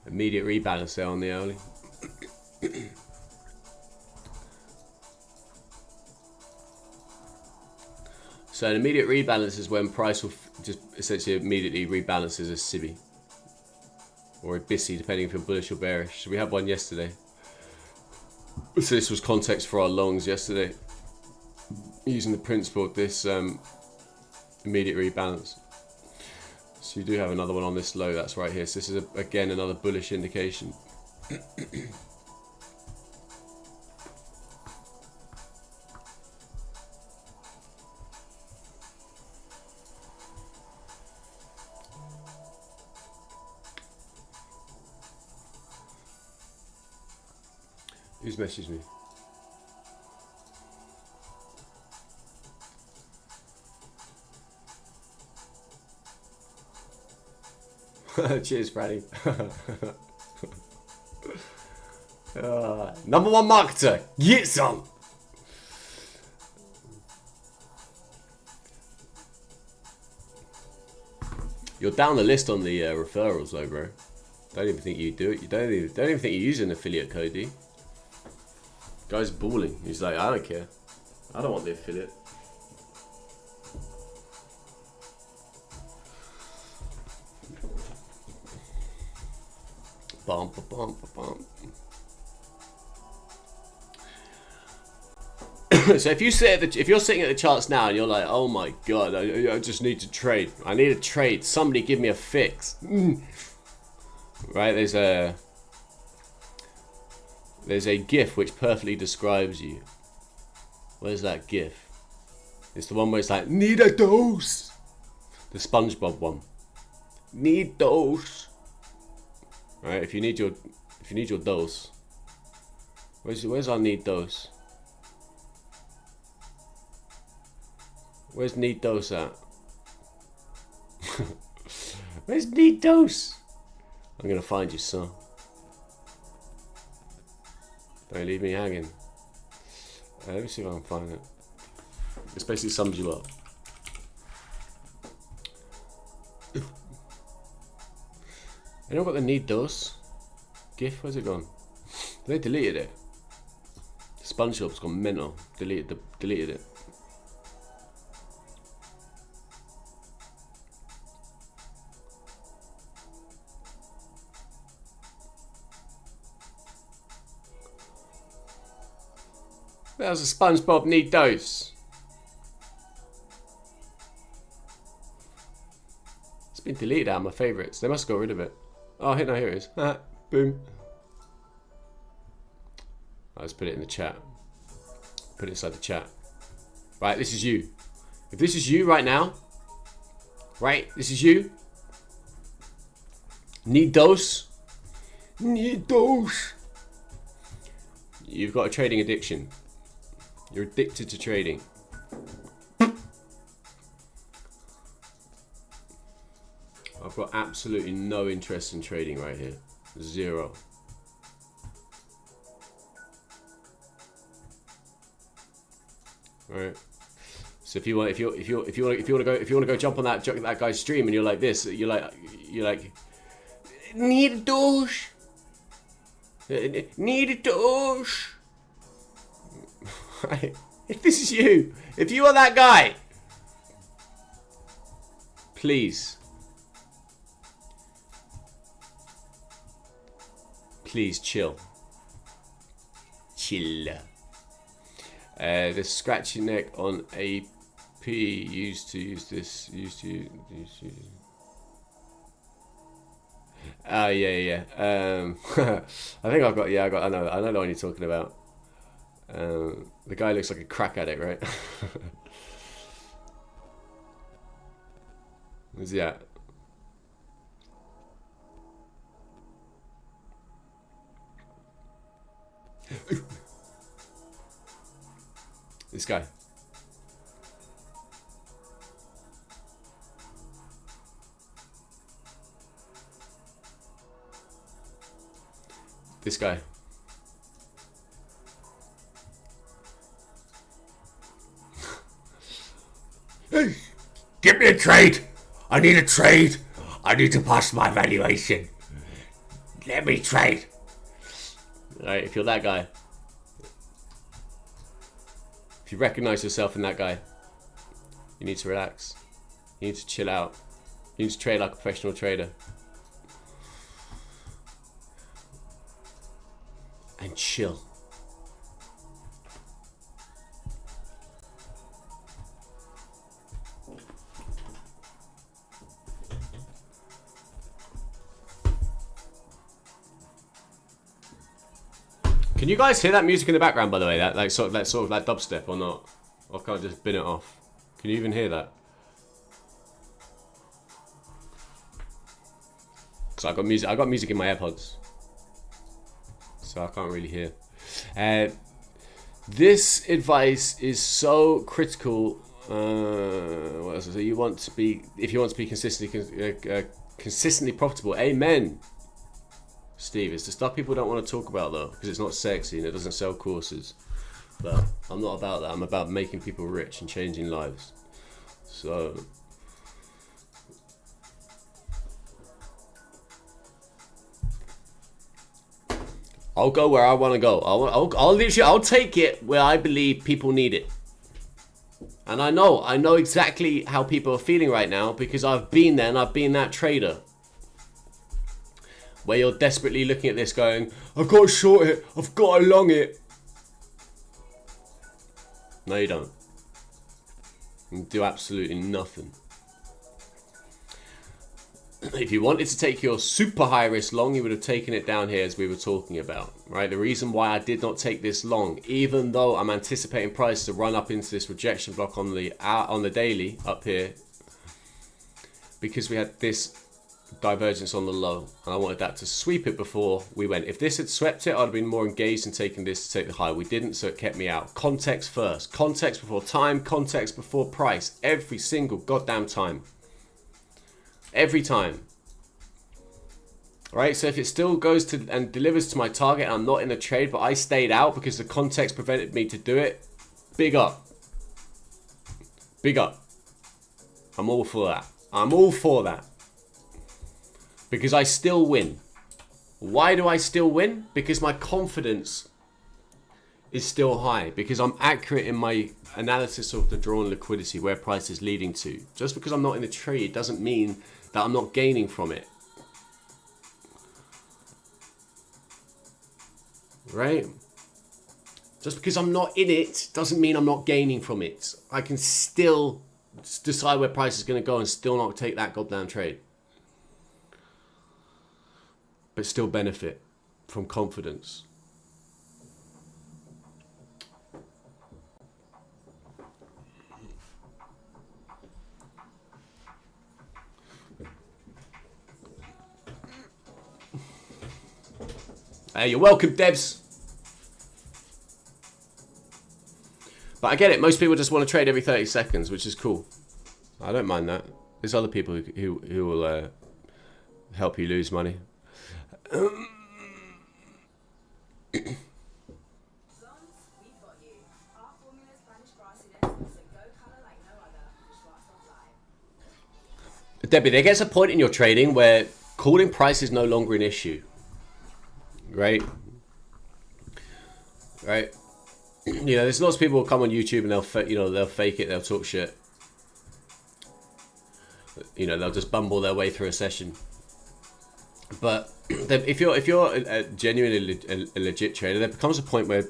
Immediate rebalance there on the early. So an immediate rebalance is when price will just essentially immediately rebalances a SIBI or a BISI, depending if you're bullish or bearish. So we had one yesterday. So this was context for our longs yesterday, using the principle of this immediate rebalance. So you do have another one on this low, that's right here. So this is, again, another bullish indication. Who's messaged me? Cheers, Freddy. Number one marketer, get some. You're down the list on the referrals, though, bro. Don't even think you do it. You don't even think you use an affiliate code, do you? Guy's balling. He's like, I don't care. I don't want the affiliate. Bump, bump, bump. So if you're sitting at the charts now and you're like, oh my god, I just need to trade. I need a trade. Somebody give me a fix. Right? There's a GIF which perfectly describes you. Where's that GIF? It's the one where it's like, need a dose. The SpongeBob one. Need dose. Right? If you need your dose. Where's our need dose? Where's need dose at? Where's need dose? I'm gonna find you, son. Don't leave me hanging. Let me see if I can find it. This basically sums you up. Anyone got the need dose GIF? Where's it gone? They deleted it. SpongeBob's gone mental. Deleted it. That was a SpongeBob need dose. It's been deleted out of my favourites. They must have got rid of it. Oh, no, here it is. Boom. Let's put it in the chat. Put it inside the chat. Right, this is you. If this is you right now, right, this is you. Need dose. Need dose. You've got a trading addiction. You're addicted to trading. I've got absolutely no interest in trading right here. Zero. Right. So if you want to go jump on that guy's stream and you're like this, you're like need a dose. Need a dose. Right. If this is you, if you are that guy, please chill. The scratchy neck on AP used to. Yeah. I know the one you're talking about. The guy looks like a crack addict, right? Where's he at? This guy. This guy. Hey, give me a trade. I need a trade. I need to pass my valuation. Let me trade. Alright, if you're that guy, if you recognize yourself in that guy, you need to relax. You need to chill out. You need to trade like a professional trader. And chill. Can you guys hear that music in the background, by the way? That sort of dubstep or not? Or can't I just bin it off? Can you even hear that? So I got music in my AirPods, so I can't really hear. This advice is so critical. What else? So if you want to be consistently profitable, amen. Steve, it's the stuff people don't want to talk about though, because it's not sexy and it doesn't sell courses. But I'm not about that. I'm about making people rich and changing lives. So I'll go where I want to go. I'll take it where I believe people need it. And I know exactly how people are feeling right now, because I've been there and I've been that trader. Where you're desperately looking at this going, I've got to short it, I've got to long it. No, you don't. You do absolutely nothing. If you wanted to take your super high risk long, you would have taken it down here as we were talking about, right? The reason why I did not take this long, even though I'm anticipating price to run up into this rejection block on the daily up here, because we had this divergence on the low, and I wanted that to sweep it before we went. If this had swept it, I'd have been more engaged in taking this to take the high. We didn't, so it kept me out. Context first. Context before time. Context before price. Every single goddamn time. Every time. Right, so if it still goes to and delivers to my target and I'm not in the trade, but I stayed out because the context prevented me to do it, big up. Big up. I'm all for that. I'm all for that. Because I still win. Why do I still win? Because my confidence is still high. Because I'm accurate in my analysis of the drawn liquidity, where price is leading to. Just because I'm not in the trade doesn't mean that I'm not gaining from it. Right? Just because I'm not in it doesn't mean I'm not gaining from it. I can still decide where price is going to go and still not take that goddamn trade. But still benefit from confidence. Hey, you're welcome, Debs. But I get it. Most people just want to trade every 30 seconds, which is cool. I don't mind that. There's other people who will help you lose money. Debbie, there gets a point in your trading where calling price is no longer an issue. Right? Right? You know, there's lots of people who come on YouTube and they'll fake it, they'll talk shit. You know, they'll just bumble their way through a session. But if you're a genuinely a legit trader, there becomes a point where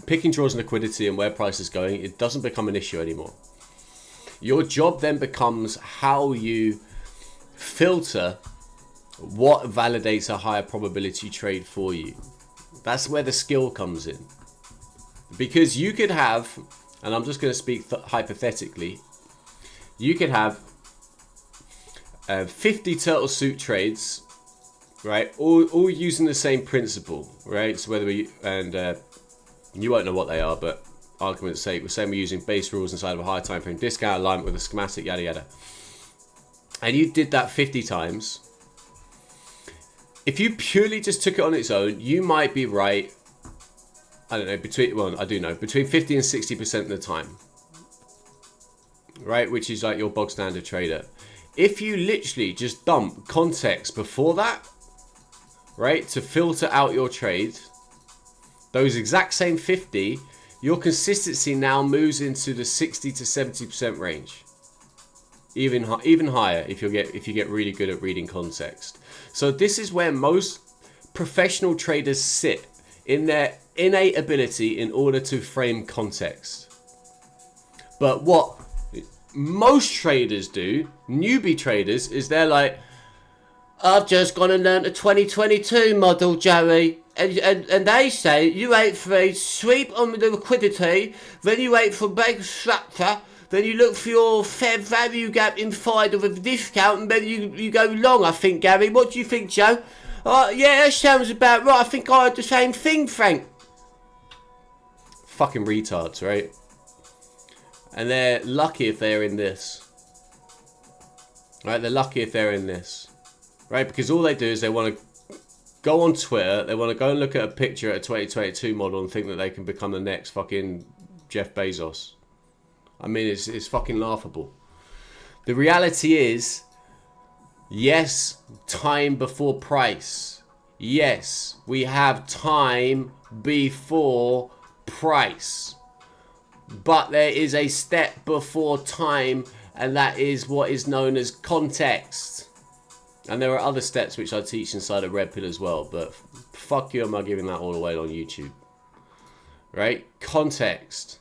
picking draws and liquidity and where price is going, it doesn't become an issue anymore. Your job then becomes how you filter what validates a higher probability trade for you. That's where the skill comes in. Because you could have, and I'm just going to speak hypothetically, you could have 50 turtle suit trades, right? All using the same principle, right? So whether we, and you won't know what they are, but argument's sake, we're saying we're using base rules inside of a higher time frame, discount alignment with a schematic, yada yada. And you did that 50 times. If you purely just took it on its own, you might be right, I don't know, between 50 and 60% of the time. Right? Which is like your bog standard trader. If you literally just dump context before that, right, to filter out your trade, those exact same 50, your consistency now moves into the 60 to 70% range. Even higher if you get really good at reading context. So this is where most professional traders sit in their innate ability in order to frame context. But what most traders do, newbie traders, is they're like, I've just gone and learnt the 2022 model, Joey. And they say you wait for a sweep on the liquidity, then you wait for a big structure, then you look for your fair value gap inside of a discount, and then you go long, I think, Gary. What do you think, Joe? Yeah, that sounds about right. I think I heard the same thing, Frank. Fucking retards, right? And they're lucky if they're in this. Right? They're lucky if they're in this. Right? Because all they do is they want to go on Twitter, they want to go and look at a picture at a 2022 model and think that they can become the next fucking Jeff Bezos. I mean, it's fucking laughable. The reality is, yes, time before price. Yes, we have time before price. But there is a step before time, and that is what is known as context. And there are other steps which I teach inside of Red Pill as well, but fuck you, am I giving that all away on YouTube? right? Context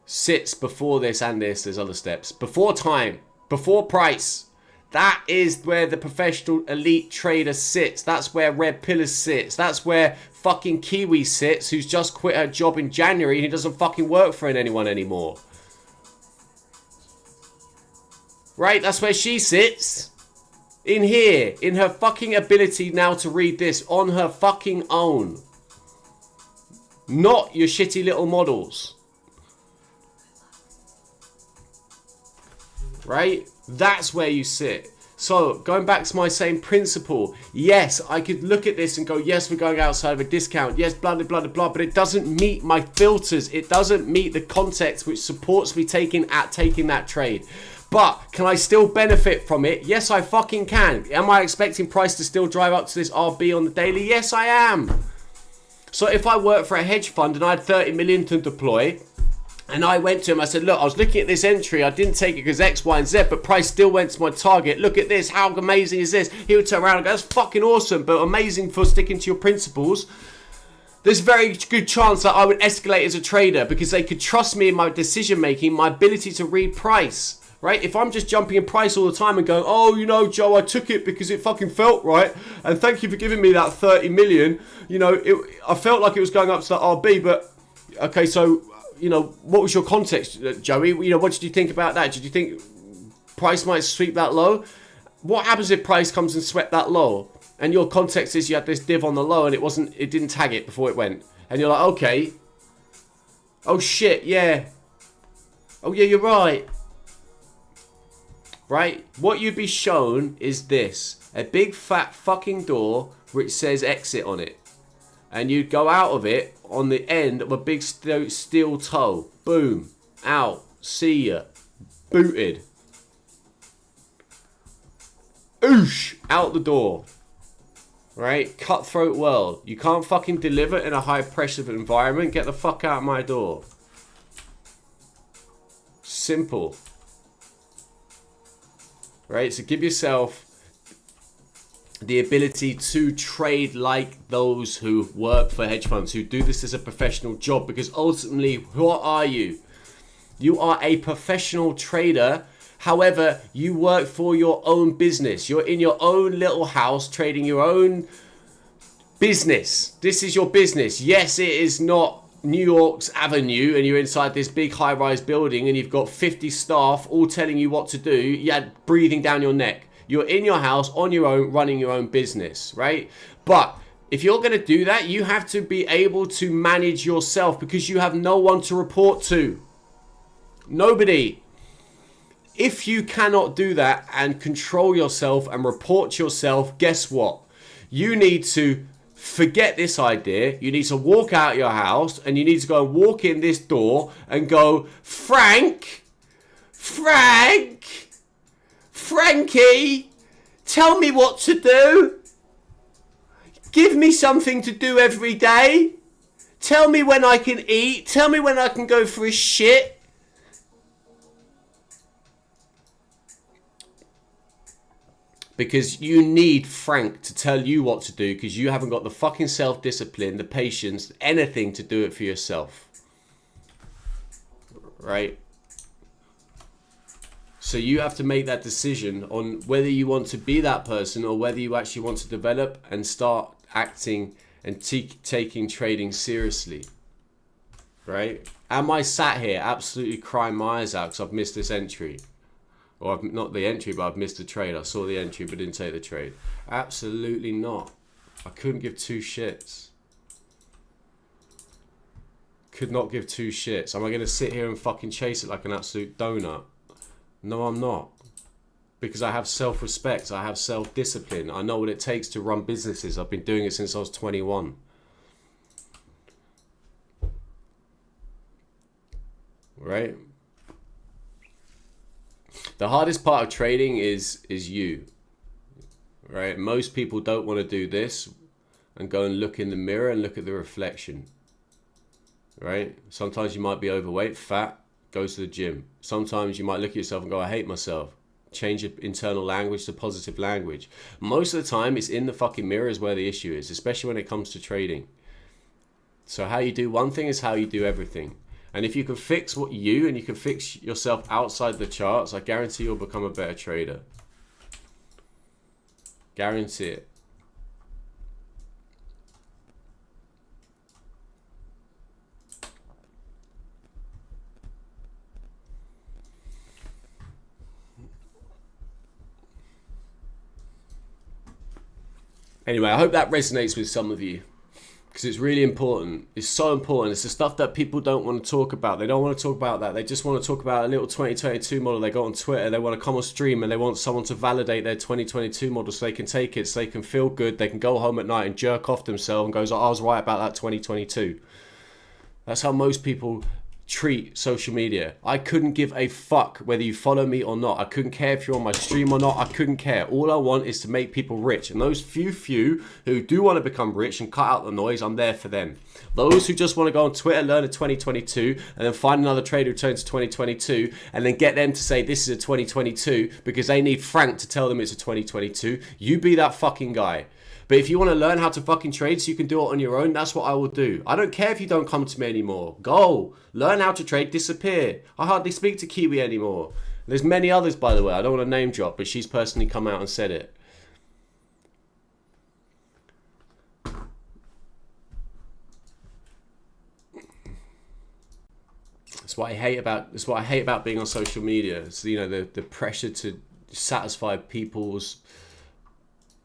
sits before this and this. There's other steps. Before time, before price. That is where the professional elite trader sits. That's where Red Pillar sits. That's where fucking Kiwi sits, who's just quit her job in January and he doesn't fucking work for anyone anymore. Right? That's where she sits. In here. In her fucking ability now to read this on her fucking own. Not your shitty little models. Right? That's where you sit. So, going back to my same principle, yes, I could look at this and go, yes, we're going outside of a discount, yes, blah, blah, blah, blah, but it doesn't meet my filters. It doesn't meet the context which supports me taking that trade. But, can I still benefit from it? Yes, I fucking can. Am I expecting price to still drive up to this RB on the daily? Yes, I am. So, if I work for a hedge fund and I had 30 million to deploy, and I went to him, I said, look, I was looking at this entry. I didn't take it because X, Y, and Z, but price still went to my target. Look at this. How amazing is this? He would turn around and go, that's fucking awesome, but amazing for sticking to your principles. There's a very good chance that I would escalate as a trader because they could trust me in my decision making, my ability to read price. Right? If I'm just jumping in price all the time and going, oh, you know, Joe, I took it because it fucking felt right. And thank you for giving me that 30 million. You know, I felt like it was going up to that RB, but okay, so... You know, what was your context, Joey? You know, what did you think about that? Did you think price might sweep that low? What happens if price comes and swept that low? And your context is you had this div on the low and it didn't tag it before it went. And you're like, okay. Oh shit, yeah. Oh yeah, you're right. Right? What you'd be shown is this. A big fat fucking door which says exit on it. And you'd go out of it on the end of a big steel toe. Boom. Out. See ya. Booted. Oosh. Out the door. Right? Cutthroat world. You can't fucking deliver in a high pressure environment. Get the fuck out of my door. Simple. Right? So give yourself the ability to trade like those who work for hedge funds, who do this as a professional job, because ultimately, what are you? You are a professional trader. However, you work for your own business. You're in your own little house trading your own business. This is your business. Yes, it is not New York's Avenue and you're inside this big high-rise building and you've got 50 staff all telling you what to do, yet breathing down your neck. You're in your house on your own, running your own business, right? But if you're going to do that, you have to be able to manage yourself because you have no one to report to. Nobody. If you cannot do that and control yourself and report yourself, guess what? You need to forget this idea. You need to walk out your house and you need to go and walk in this door and go, Frankie, tell me what to do. Give me something to do every day. Tell me when I can eat. Tell me when I can go for a shit. Because you need Frank to tell you what to do because you haven't got the fucking self-discipline, the patience, anything to do it for yourself. Right? So you have to make that decision on whether you want to be that person or whether you actually want to develop and start acting and taking trading seriously. Right? Am I sat here absolutely crying my eyes out because I've missed this entry? Or I've not the entry, but I've missed the trade. I saw the entry, but didn't take the trade. Absolutely not. I couldn't give two shits. Could not give two shits. Am I going to sit here and fucking chase it like an absolute donut? No, I'm not. Because I have self-respect. I have self-discipline. I know what it takes to run businesses. I've been doing it since I was 21. Right? The hardest part of trading is you, right? Most people don't want to do this and go and look in the mirror and look at the reflection, right? Sometimes you might be overweight, fat, go to the gym. Sometimes you might look at yourself and go, I hate myself. Change your internal language to positive language. Most of the time, it's in the fucking mirror is where the issue is, especially when it comes to trading. So how you do one thing is how you do everything. And if you can fix what you and you can fix yourself outside the charts, I guarantee you'll become a better trader. Guarantee it. Anyway, I hope that resonates with some of you, because it's really important. It's so important. It's the stuff that people don't want to talk about. They don't want to talk about that. They just want to talk about a little 2022 model they got on Twitter. They want to come on stream and they want someone to validate their 2022 model so they can take it, so they can feel good. They can go home at night and jerk off themselves and goes, oh, I was right about that 2022. That's how most people treat social media. I couldn't give a fuck whether you follow me or not. I couldn't care if you're on my stream or not. I couldn't care. All I want is to make people rich. And those few who do want to become rich and cut out the noise, I'm there for them. Those who just want to go on Twitter, learn a 2022, and then find another trader who turns to 2022, and then get them to say this is a 2022 because they need Frank to tell them it's a 2022. You be that fucking guy. But if you want to learn how to fucking trade so you can do it on your own, that's what I will do. I don't care if you don't come to me anymore. Go. Learn how to trade, disappear. I hardly speak to Kiwi anymore. There's many others, by the way. I don't want to name drop, but she's personally come out and said it. That's what I hate about being on social media. It's, you know, the pressure to satisfy people's,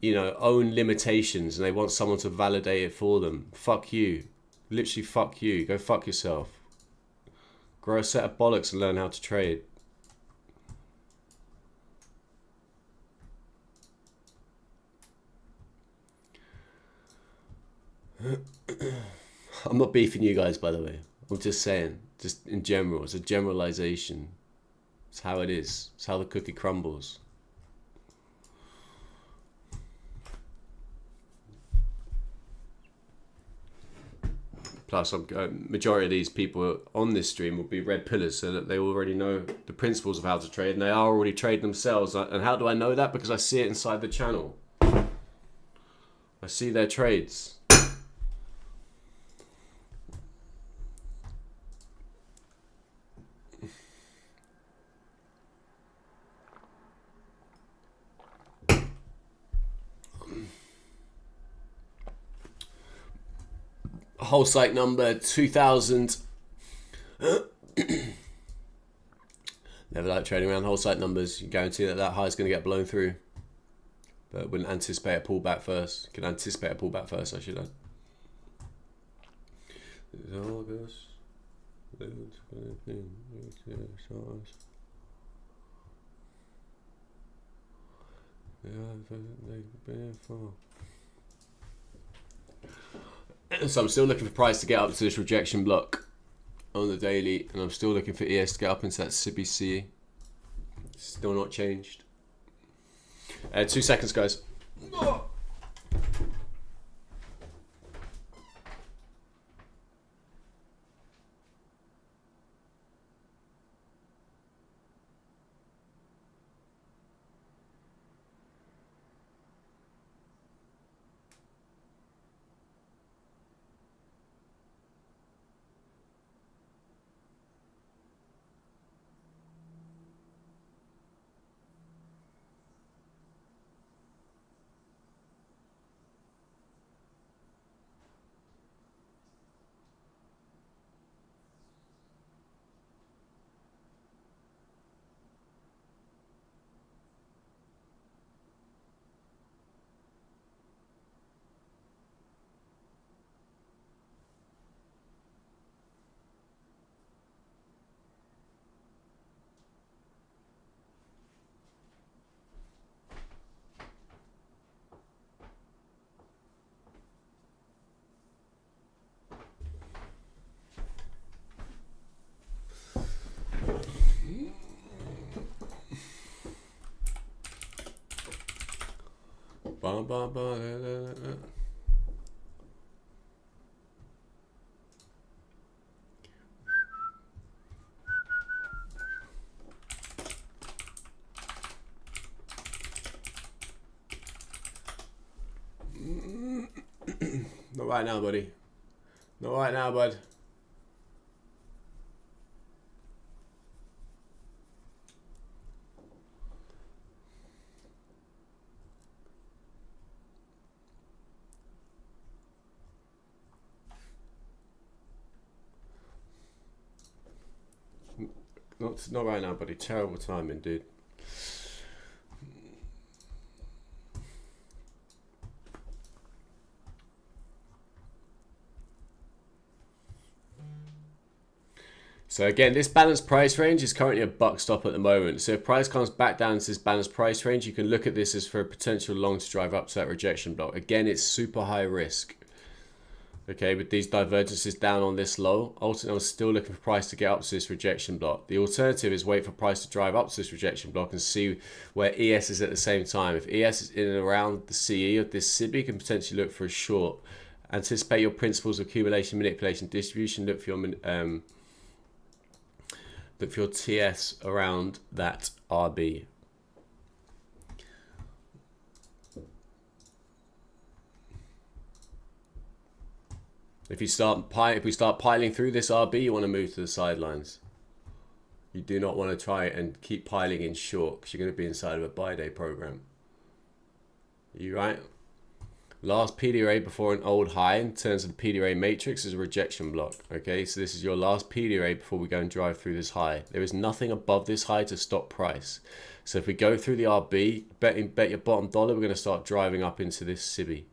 you know, own limitations, and they want someone to validate it for them. Fuck you. Literally fuck you. Go fuck yourself. Grow a set of bollocks and learn how to trade. I'm not beefing you guys, by the way. I'm just saying, just in general, it's a generalization. It's how it is. It's how the cookie crumbles. Plus, majority of these people on this stream will be red pillars, so that they already know the principles of how to trade, and they are already trading themselves. And how do I know that? Because I see it inside the channel. I see their trades. Whole site number 2000. Never like trading around whole site numbers. You guarantee that high is going to get blown through. But wouldn't anticipate a pullback first. Can anticipate a pullback first, I should add. So I'm still looking for price to get up to this rejection block on the daily, and I'm still looking for ES to get up into that CBC. Still not changed. 2 seconds, guys. Not right now, buddy. Not right now, bud. Not right now, buddy. Terrible timing, dude. So again, this balanced price range is currently a buck stop at the moment. So if price comes back down to this balanced price range, you can look at this as for a potential long to drive up to that rejection block. Again, it's super high risk. Okay, with these divergences down on this low, ultimately I'm still looking for price to get up to this rejection block. The alternative is wait for price to drive up to this rejection block and see where ES is at the same time. If ES is in and around the CE of this SIB, you can potentially look for a short. Anticipate your principles of accumulation, manipulation, distribution. Look for your TS around that RB. If we start piling through this RB, you want to move to the sidelines. You do not want to try and keep piling in short because you're going to be inside of a buy day program. Are you right? Last PDRA before an old high in terms of the PDRA matrix is a rejection block. Okay, so this is your last PDRA before we go and drive through this high. There is nothing above this high to stop price. So if we go through the RB, bet your bottom dollar, we're going to start driving up into this SIBI.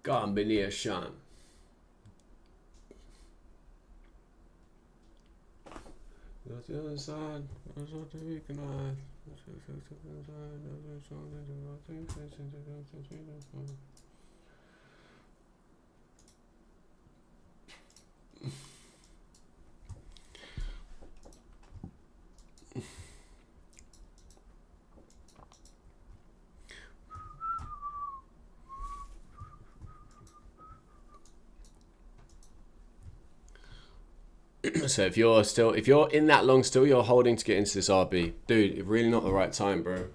Combination. That's the other side. That's what the weekend I. So if you're in that long still, you're holding to get into this RB. Dude, it's really not the right time, bro.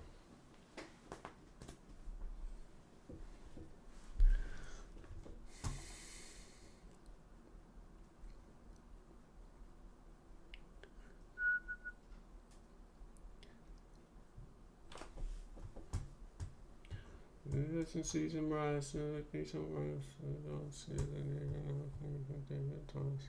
Let's see some rise, need some rise. I don't see it times.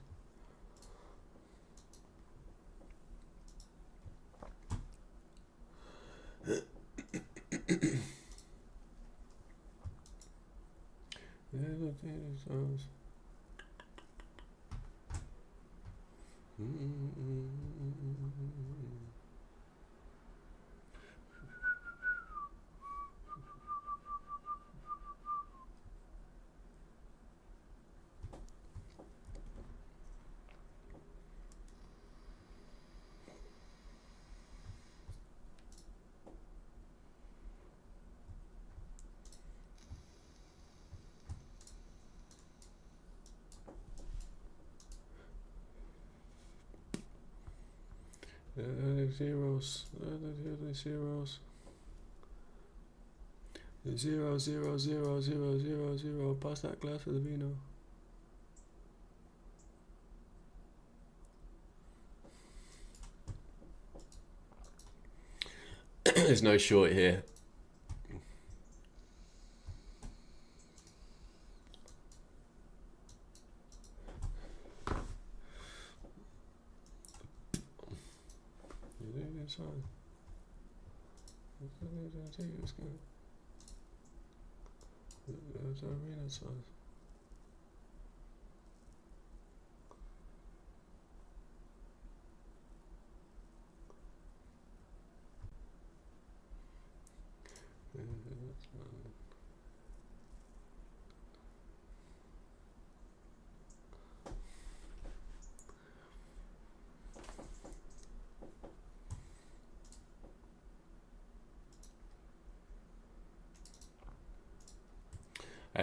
Zeros, zeros. 0, 0, 0, 0, 0, 0. Pass that glass for the vino. There's no short here.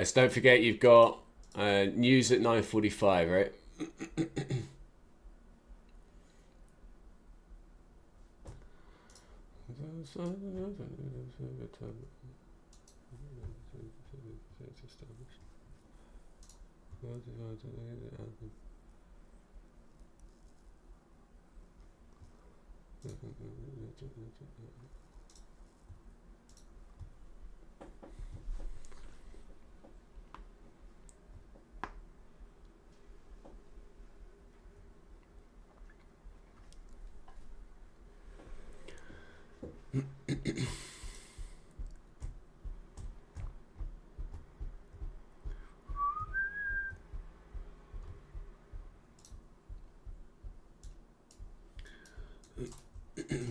So don't forget you've got news at 9:45, right?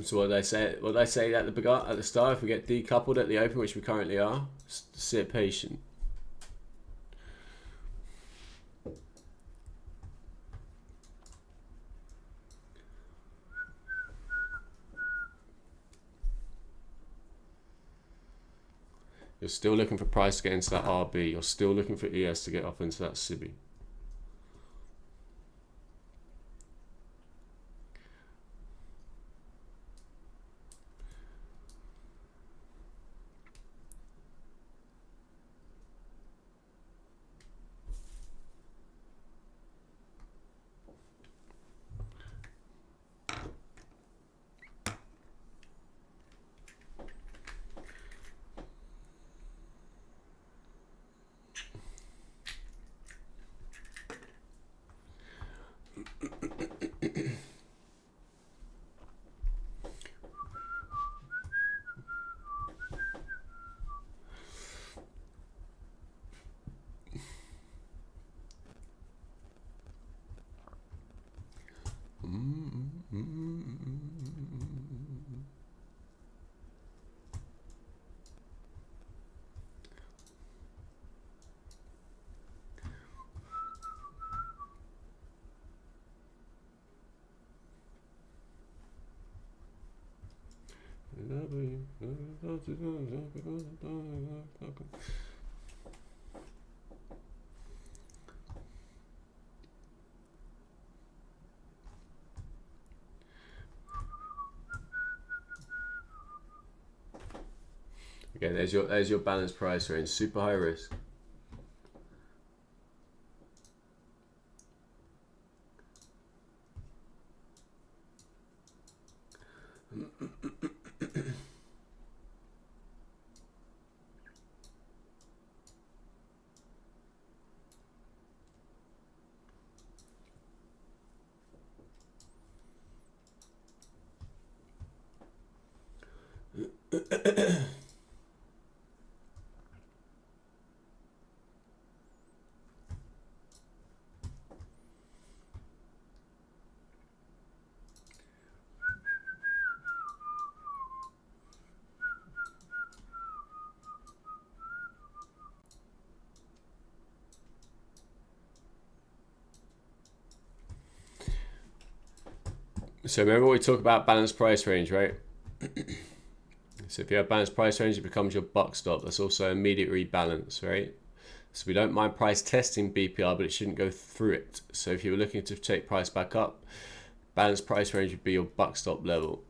So what did I say? What did I say at the start? If we get decoupled at the open, which we currently are, sit patient. You're still looking for price to get into that RB. You're still looking for ES to get up into that SIBI. Okay, there's your balanced price range. Super high risk. So remember what we talked about balanced price range, right? So if you have balanced price range, it becomes your buck stop. That's also immediate rebalance, right? So we don't mind price testing BPR, but it shouldn't go through it. So if you were looking to take price back up, balanced price range would be your buck stop level.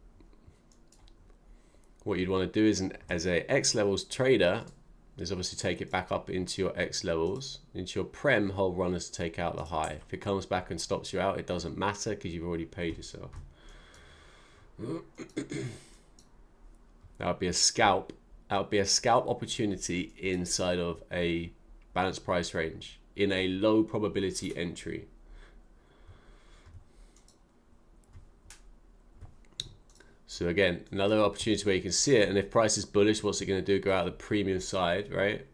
What you'd want to do is, as a X levels trader, is obviously take it back up into your X levels, into your prem hold runners to take out the high. If it comes back and stops you out, it doesn't matter because you've already paid yourself. That would be a scalp. That would be a scalp opportunity inside of a balanced price range in a low probability entry. So again, another opportunity where you can see it, and if price is bullish, what's it going to do? Go out the premium side, right?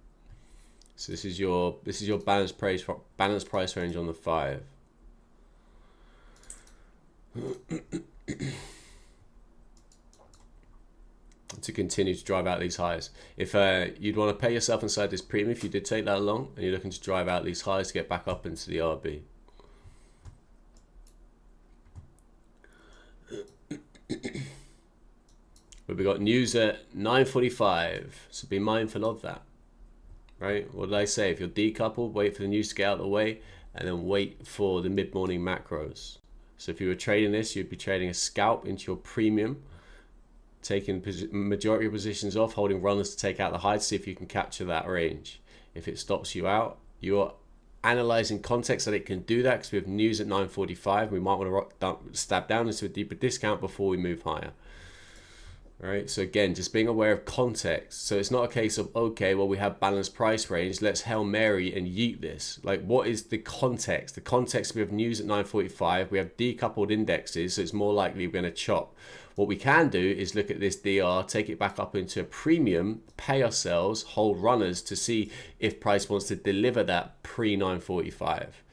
So this is your balanced price range on the 5. To continue to drive out these highs. If you'd want to pay yourself inside this premium if you did take that long and you're looking to drive out these highs to get back up into the RB. But we got news at 9:45, so be mindful of that, right? What did I say? If you're decoupled, wait for the news to get out of the way and then wait for the mid-morning macros. So if you were trading this, you'd be trading a scalp into your premium, taking majority of positions off, holding runners to take out the high to see if you can capture that range. If it stops you out, you're analyzing context that it can do that, because we have news at 9:45. We might want to stab down into a deeper discount before we move higher. All right, so again, just being aware of context. So it's not a case of, okay, well, we have balanced price range, let's Hail Mary and yeet this. Like, what is the context? The context, we have news at 9:45, we have decoupled indexes, so it's more likely we're going to chop. What we can do is look at this DR, take it back up into a premium, pay ourselves, hold runners to see if price wants to deliver that pre-9:45.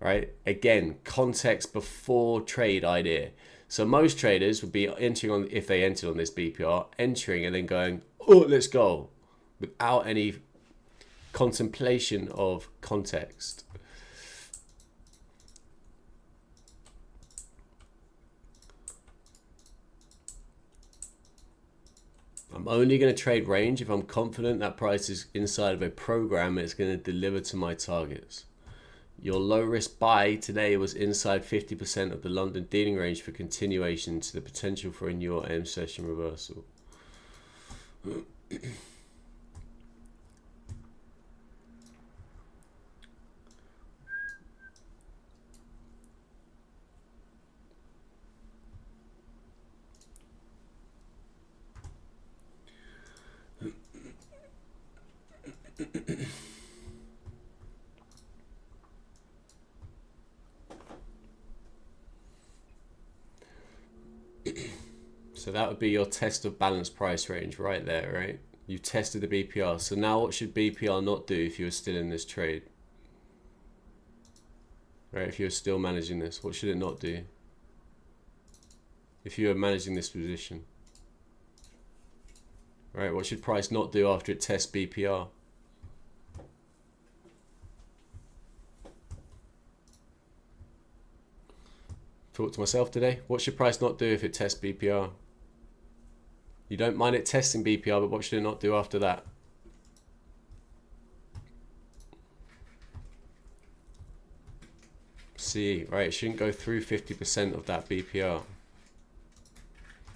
Right? Again, context before trade idea. So most traders would be entering on, if they entered on this BPR, entering and then going, oh, let's go, without any contemplation of context. I'm only going to trade range if I'm confident that price is inside of a program that's going to deliver to my targets. Your low risk buy today was inside 50% of the London dealing range for continuation to the potential for a new M session reversal. So that would be your test of balanced price range right there, right? You tested the BPR. So now what should BPR not do if you were still in this trade? Right, if you're still managing this, what should it not do? If you are managing this position. Right, what should price not do after it tests BPR? Talk to myself today. What should price not do if it tests BPR? You don't mind it testing BPR, but what should it not do after that? See, right, it shouldn't go through 50% of that BPR.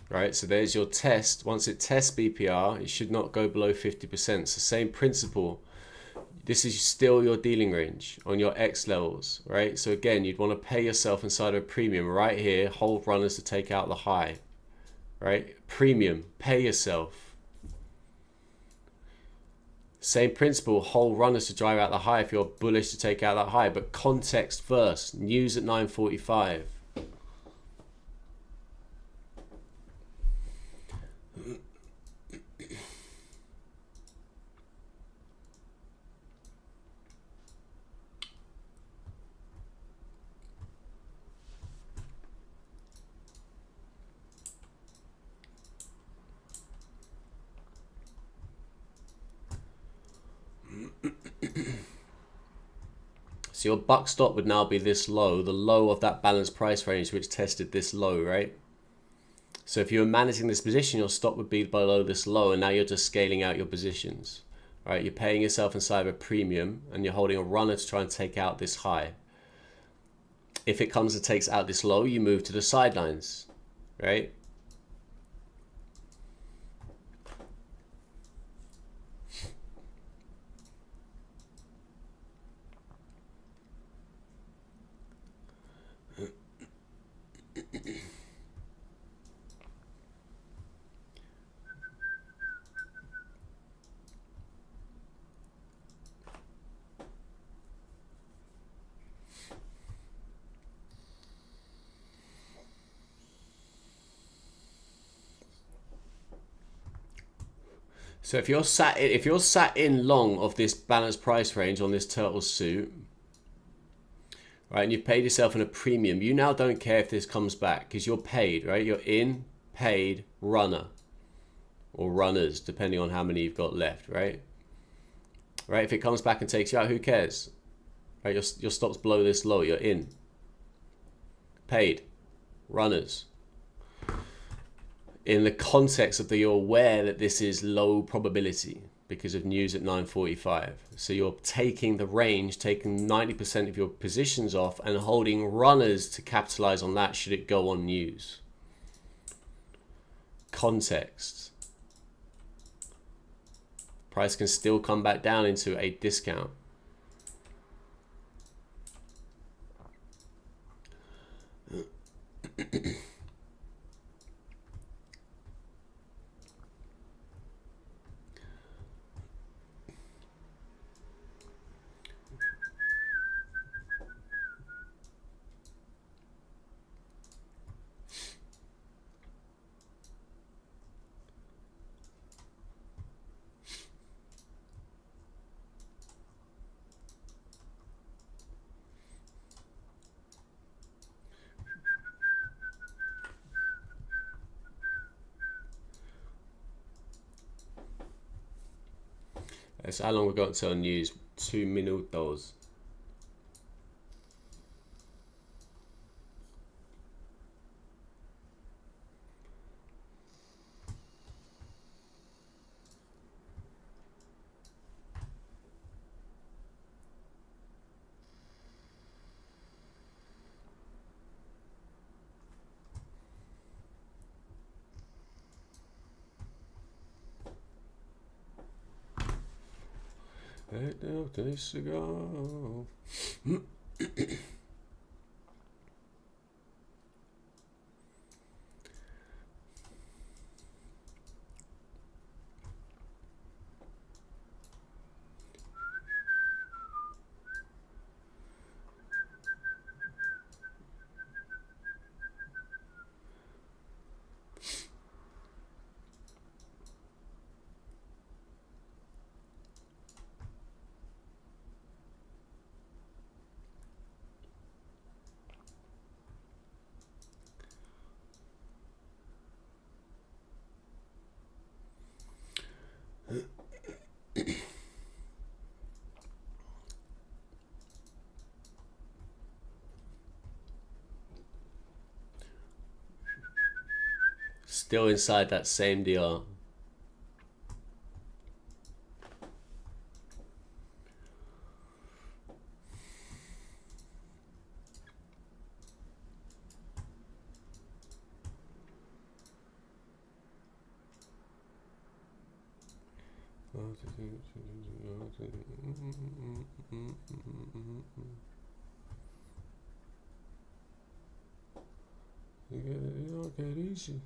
Right, so there's your test. Once it tests BPR, it should not go below 50%. It's the same principle. This is still your dealing range on your X levels, right? So again, you'd want to pay yourself inside of a premium right here, hold runners to take out the high, right? Premium, pay yourself. Same principle, hold runners to drive out the high if you're bullish to take out that high, but context first. News at 9:45. So your buck stop would now be this low, the low of that balanced price range which tested this low, right? So if you were managing this position, your stop would be below this low, and now you're just scaling out your positions. Right? You're paying yourself inside of a premium and you're holding a runner to try and take out this high. If it comes and takes out this low, you move to the sidelines, right? So if you're sat in long of this balanced price range on this turtle suit, right, and you've paid yourself in a premium, you now don't care if this comes back because you're paid, right? You're in, paid, runner, or runners, depending on how many you've got left, right? Right, if it comes back and takes you out, who cares? Right, your stop's below this low, you're in, paid, runners. In the context of you're aware that this is low probability because of news at 9:45. So you're taking the range, taking 90% of your positions off and holding runners to capitalize on that should it go on news. Context. Price can still come back down into a discount. So how long we've got until news? 2 minutos. Days ago. Still inside that same DR. Okay, easy.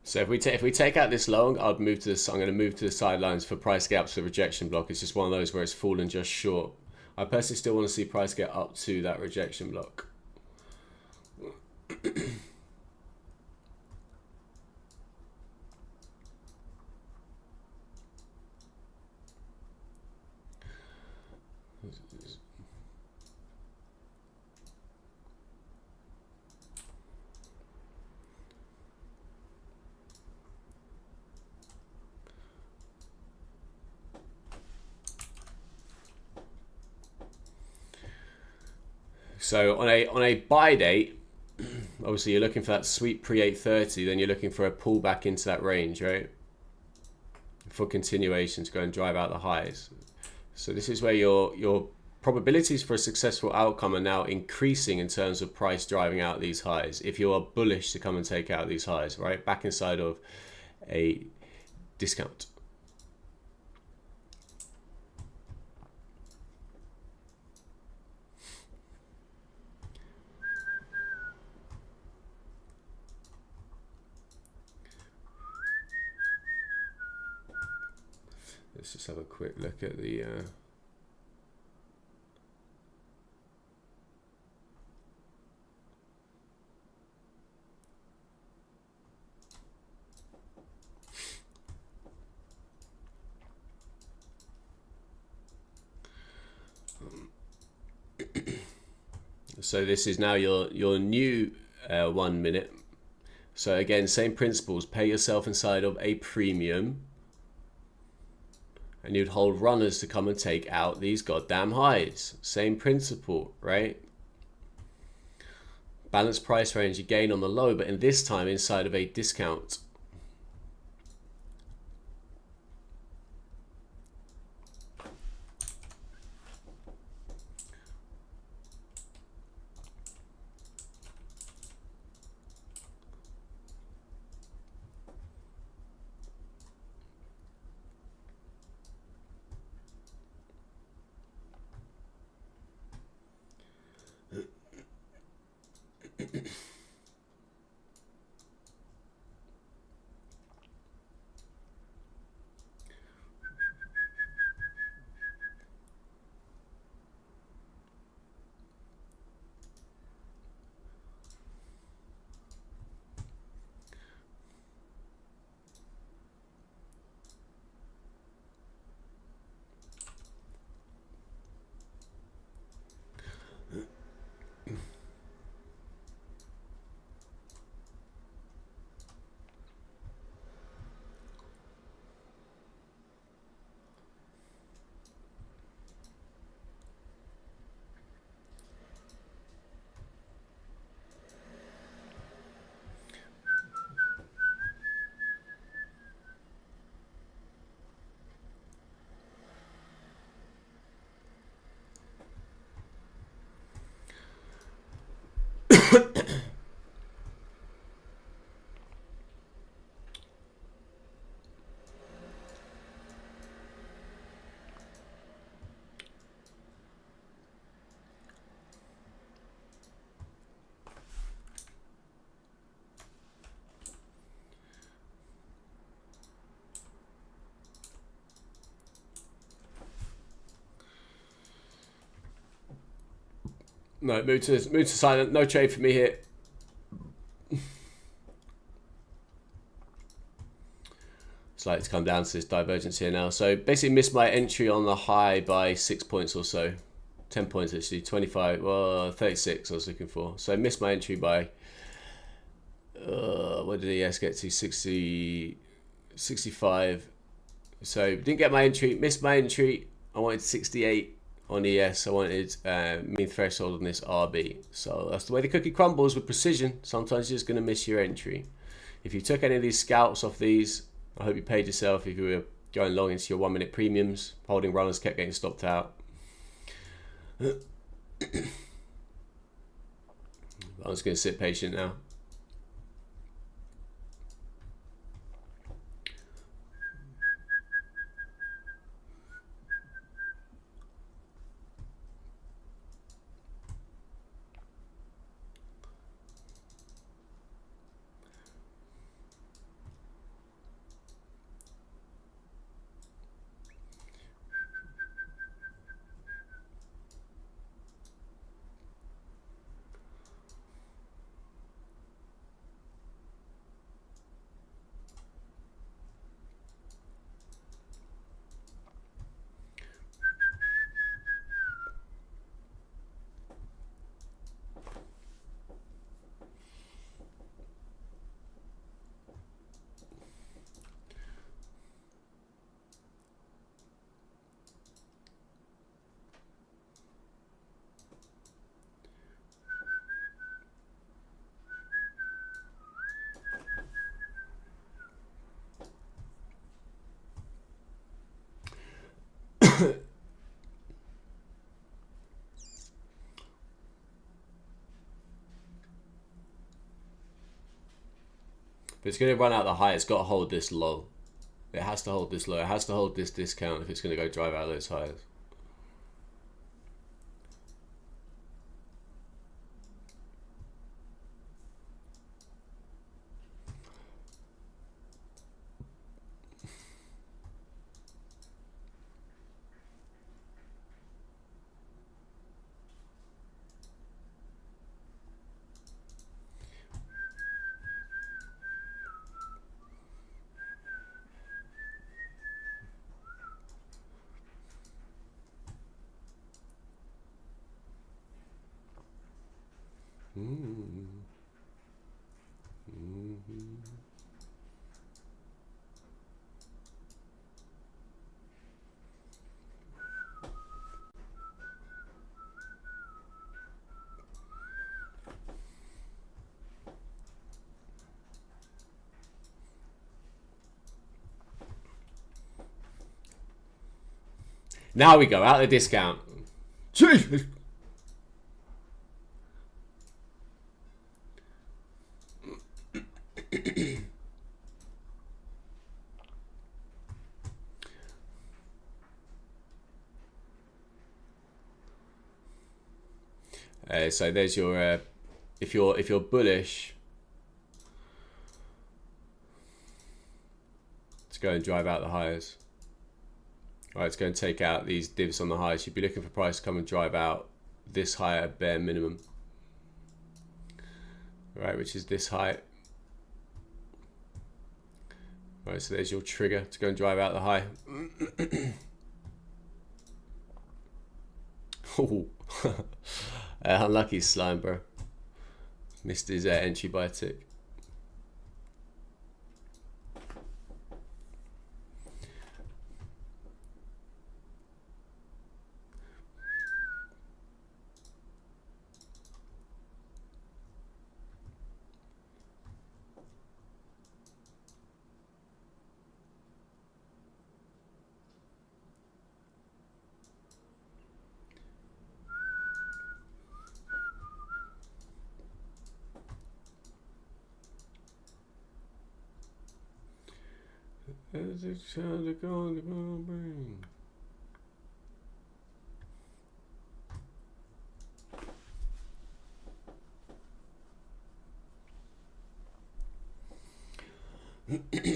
So if we take out this long, I'd move to this. I'm going to move to the sidelines for price gaps for rejection block. It's just one of those where it's fallen just short. I personally still want to see price get up to that rejection block. So on a buy date, obviously you're looking for that sweep pre 830, then you're looking for a pullback into that range, right? For continuation to go and drive out the highs. So this is where your probabilities for a successful outcome are now increasing in terms of price driving out these highs. If you are bullish to come and take out these highs, right? Back inside of a discount. Let's just have a quick look at the so this is now your new 1 minute. So again, same principles. Pay yourself inside of a premium, and you'd hold runners to come and take out these goddamn highs. Same principle, right? Balanced price range, you gain on the low, but in this time inside of a discount. No, move to silent. No trade for me here. It's like to come down to this divergence here now. So basically missed my entry on the high by 6 points or so. 10 points actually. 25, well, 36 I was looking for. So I missed my entry by, what did ES get to? 60, 65. So didn't get my entry, missed my entry. I wanted 68 on ES. I wanted mean threshold on this RB. So that's the way the cookie crumbles with precision. Sometimes you're just going to miss your entry. If you took any of these scalps off these, I hope you paid yourself. If you were going long into your 1 minute premiums, holding runners kept getting stopped out. I'm just going to sit patient now. If it's going to run out the high, it's got to hold this low. It has to hold this low. It has to hold this discount if it's going to go drive out those highs. Now we go out the discount. Jeez. So there's your if you're bullish, let's go and drive out the highs. Right, let's go and take out these divs on the highs. You'd be looking for price to come and drive out this high at bare minimum. Right, which is this high. Right, so there's your trigger to go and drive out the high. Oh, unlucky slime, bro. Missed his entry by a tick. As a child of God, bring.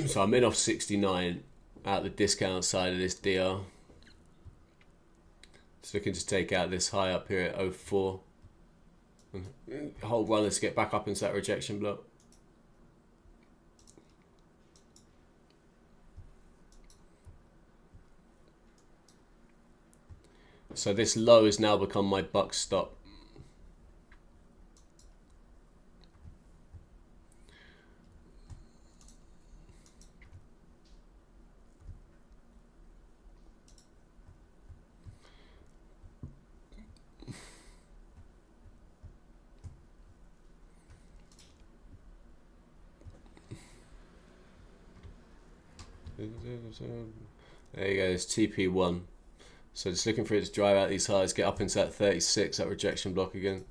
So I'm in off 69 out the discount side of this DR. Just looking to take out this high up here at 04. Hold runners to get back up into that rejection block. So this low has now become my buck stop. There you go, it's TP1. So just looking for it to drive out these highs, get up into that 36, that rejection block again.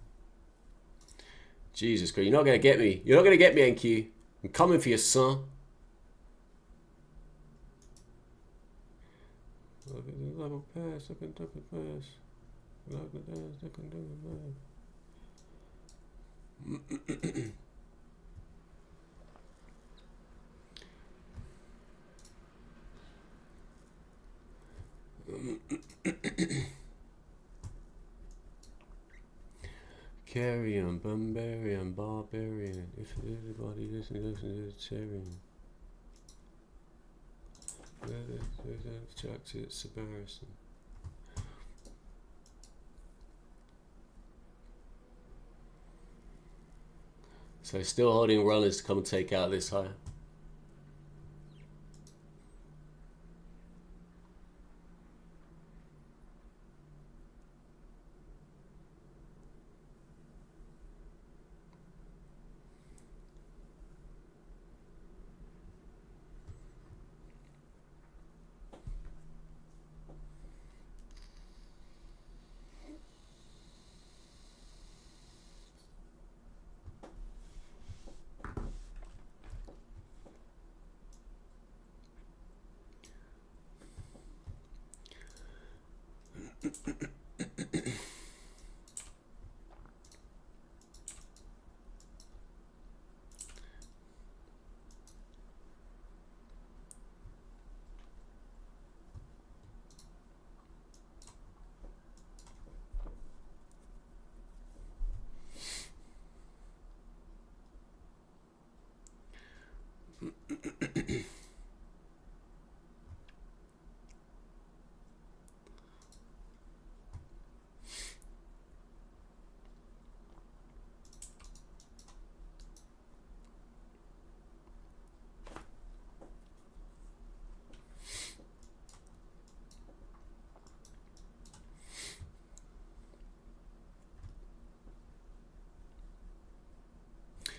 Jesus Christ, you're not going to get me. You're not going to get me, NQ. I'm coming for you, son. Look at the double pass, look at the double pass. Look at this, look at Carry on, Bumbarian, Barbarian. If everybody listen to the Cherry. It's embarrassing. So still holding runners to come and take out this high.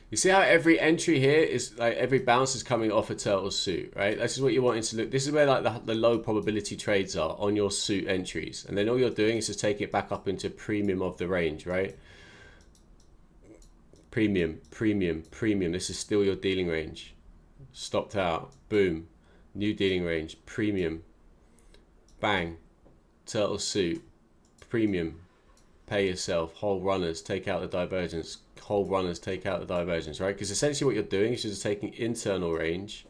You see how every entry here is like every bounce is coming off a turtle suit, right? This is what you're wanting to look. This is where like the low probability trades are on your suit entries, and then all you're doing is just take it back up into premium of the range, right? Premium, premium, premium. This is still your dealing range. Stopped out, boom, new dealing range, premium, bang, turtle suit, premium, pay yourself, whole runners, take out the divergence, whole runners, take out the divergence, right? Because essentially what you're doing is just taking internal range,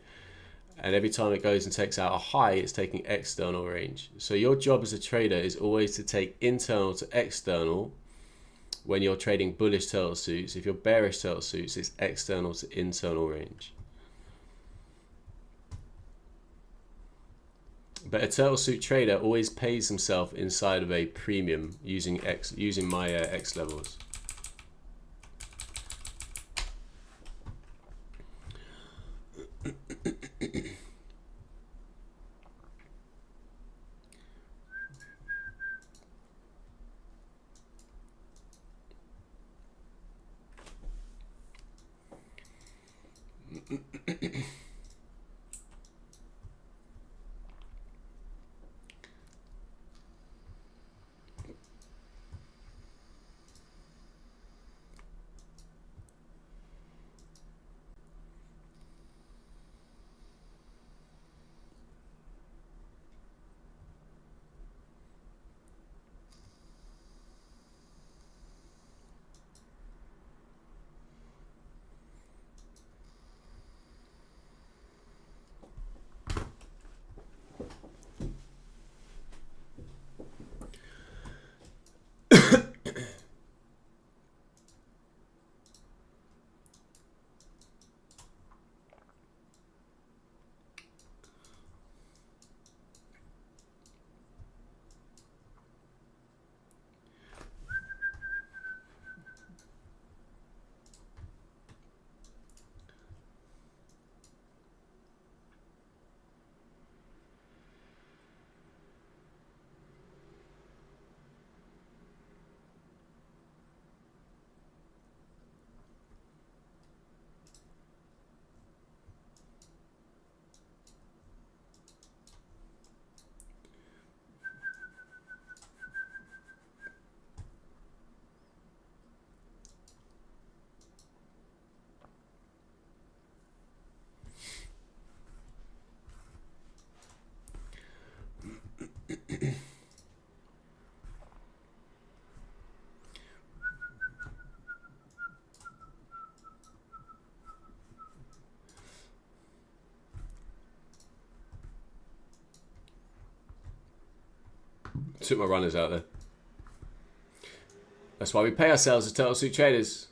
and every time it goes and takes out a high, it's taking external range. So your job as a trader is always to take internal to external when you're trading bullish turtle suits. If you're bearish turtle suits, it's external to internal range. But a turtle suit trader always pays himself inside of a premium using my X levels. Took my runners out there. That's why we pay ourselves as turtle suit traders.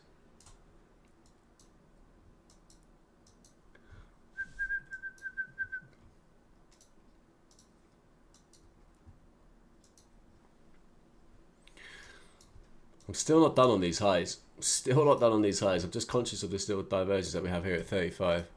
I'm still not done on these highs. Still not done on these highs. I'm just conscious of this little divergence that we have here at 35.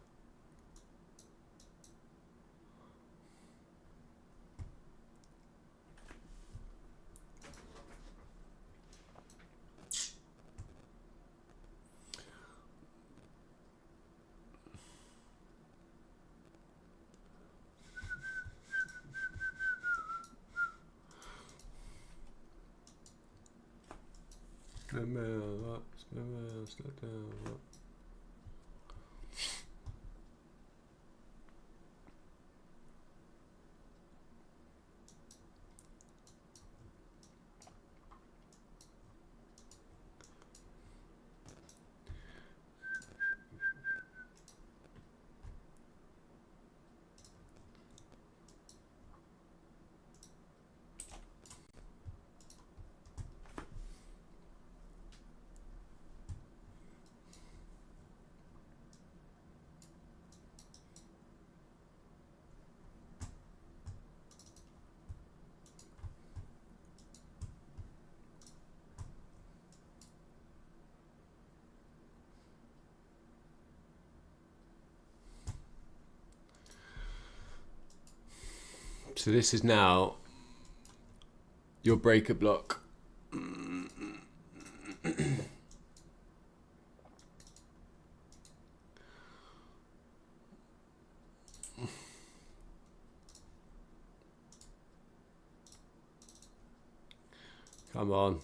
So this is now your breaker block. Come on.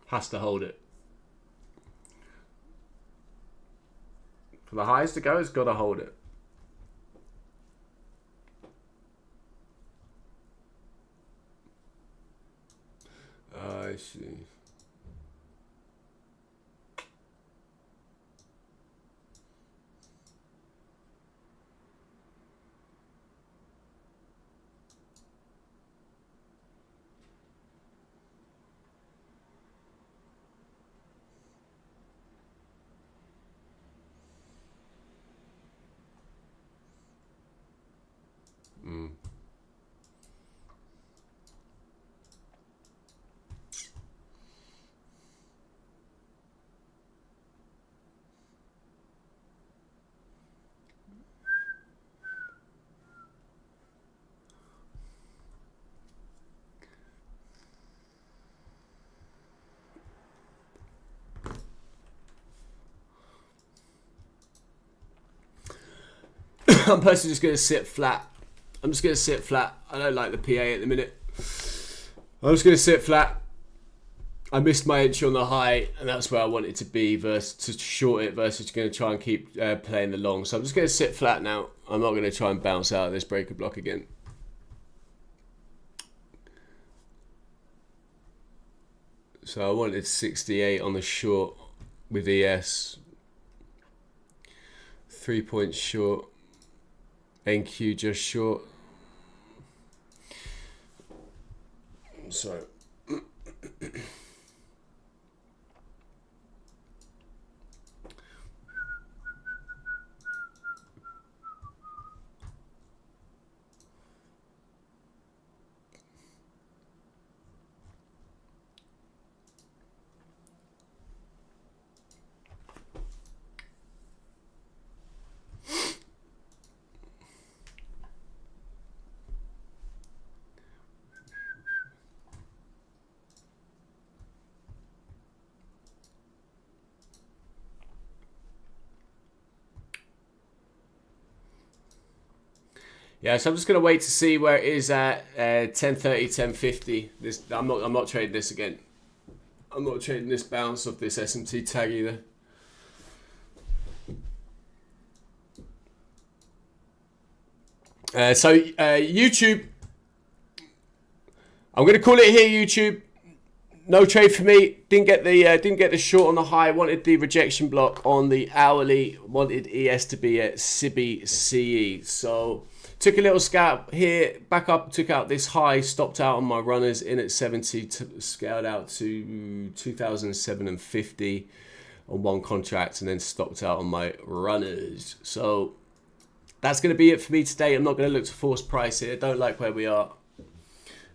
Has to hold it. For the highs to go, it's got to hold it. I see. I'm personally just going to sit flat. I'm just going to sit flat. I don't like the PA at the minute. I'm just going to sit flat. I missed my entry on the high, and that's where I want it to be versus to short it versus going to try and keep playing the long. So I'm just going to sit flat now. I'm not going to try and bounce out of this breaker block again. So I wanted 68 on the short with ES. 3 points short. NQ just short. So yeah, so I'm just gonna wait to see where it is at 10:30, 10:50. This I'm not trading this again. I'm not trading this bounce of this SMT tag either. So YouTube, I'm gonna call it here. YouTube, no trade for me. Didn't get the short on the high. Wanted the rejection block on the hourly. Wanted ES to be at SIBI CE. So took a little scalp here, back up, took out this high, stopped out on my runners in at 70, scaled out to 2007.50 on one contract, and then stopped out on my runners. So that's going to be it for me today. I'm not going to look to force price here. I don't like where we are.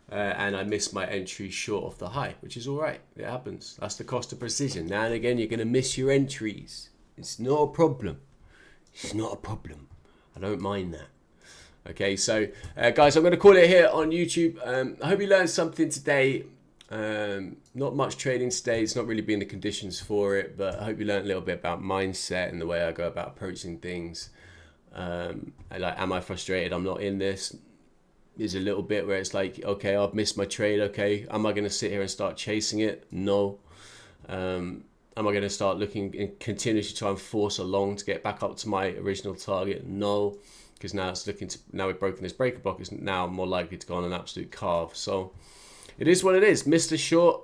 And I missed my entry short of the high, which is all right. It happens. That's the cost of precision. Now and again, you're going to miss your entries. It's not a problem. It's not a problem. I don't mind that. Okay, so guys, I'm going to call it here on YouTube. I hope you learned something today. Not much trading today. It's not really been the conditions for it, but I hope you learned a little bit about mindset and the way I go about approaching things. Like, am I frustrated I'm not in this? There's a little bit where it's like, okay, I've missed my trade. Okay, am I going to sit here and start chasing it? No. Am I going to start looking and continuously try and force a long to get back up to my original target? No, because now it's looking to, now we've broken this breaker block, it's now more likely to go on an absolute carve. So it is what it is. Mr. Short,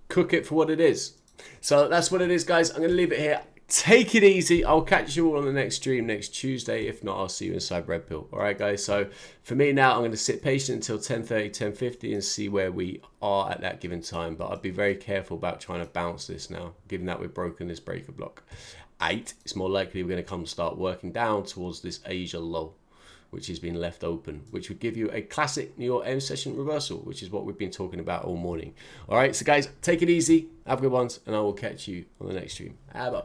cook it for what it is. So that's what it is, guys. I'm going to leave it here. take it easy. I'll catch you all on the next stream next Tuesday. If not, I'll see you inside Red Pill. All right, guys. So for me now, I'm going to sit patient until 10:30, 10:50 and see where we are at that given time. But I'd be very careful about trying to bounce this now, given that we've broken this breaker block. 8, it's more likely we're going to come start working down towards this Asia low, which has been left open, which would give you a classic New York M session reversal, which is what we've been talking about all morning. All right, so guys, take it easy, have good ones, and I will catch you on the next stream. Bye.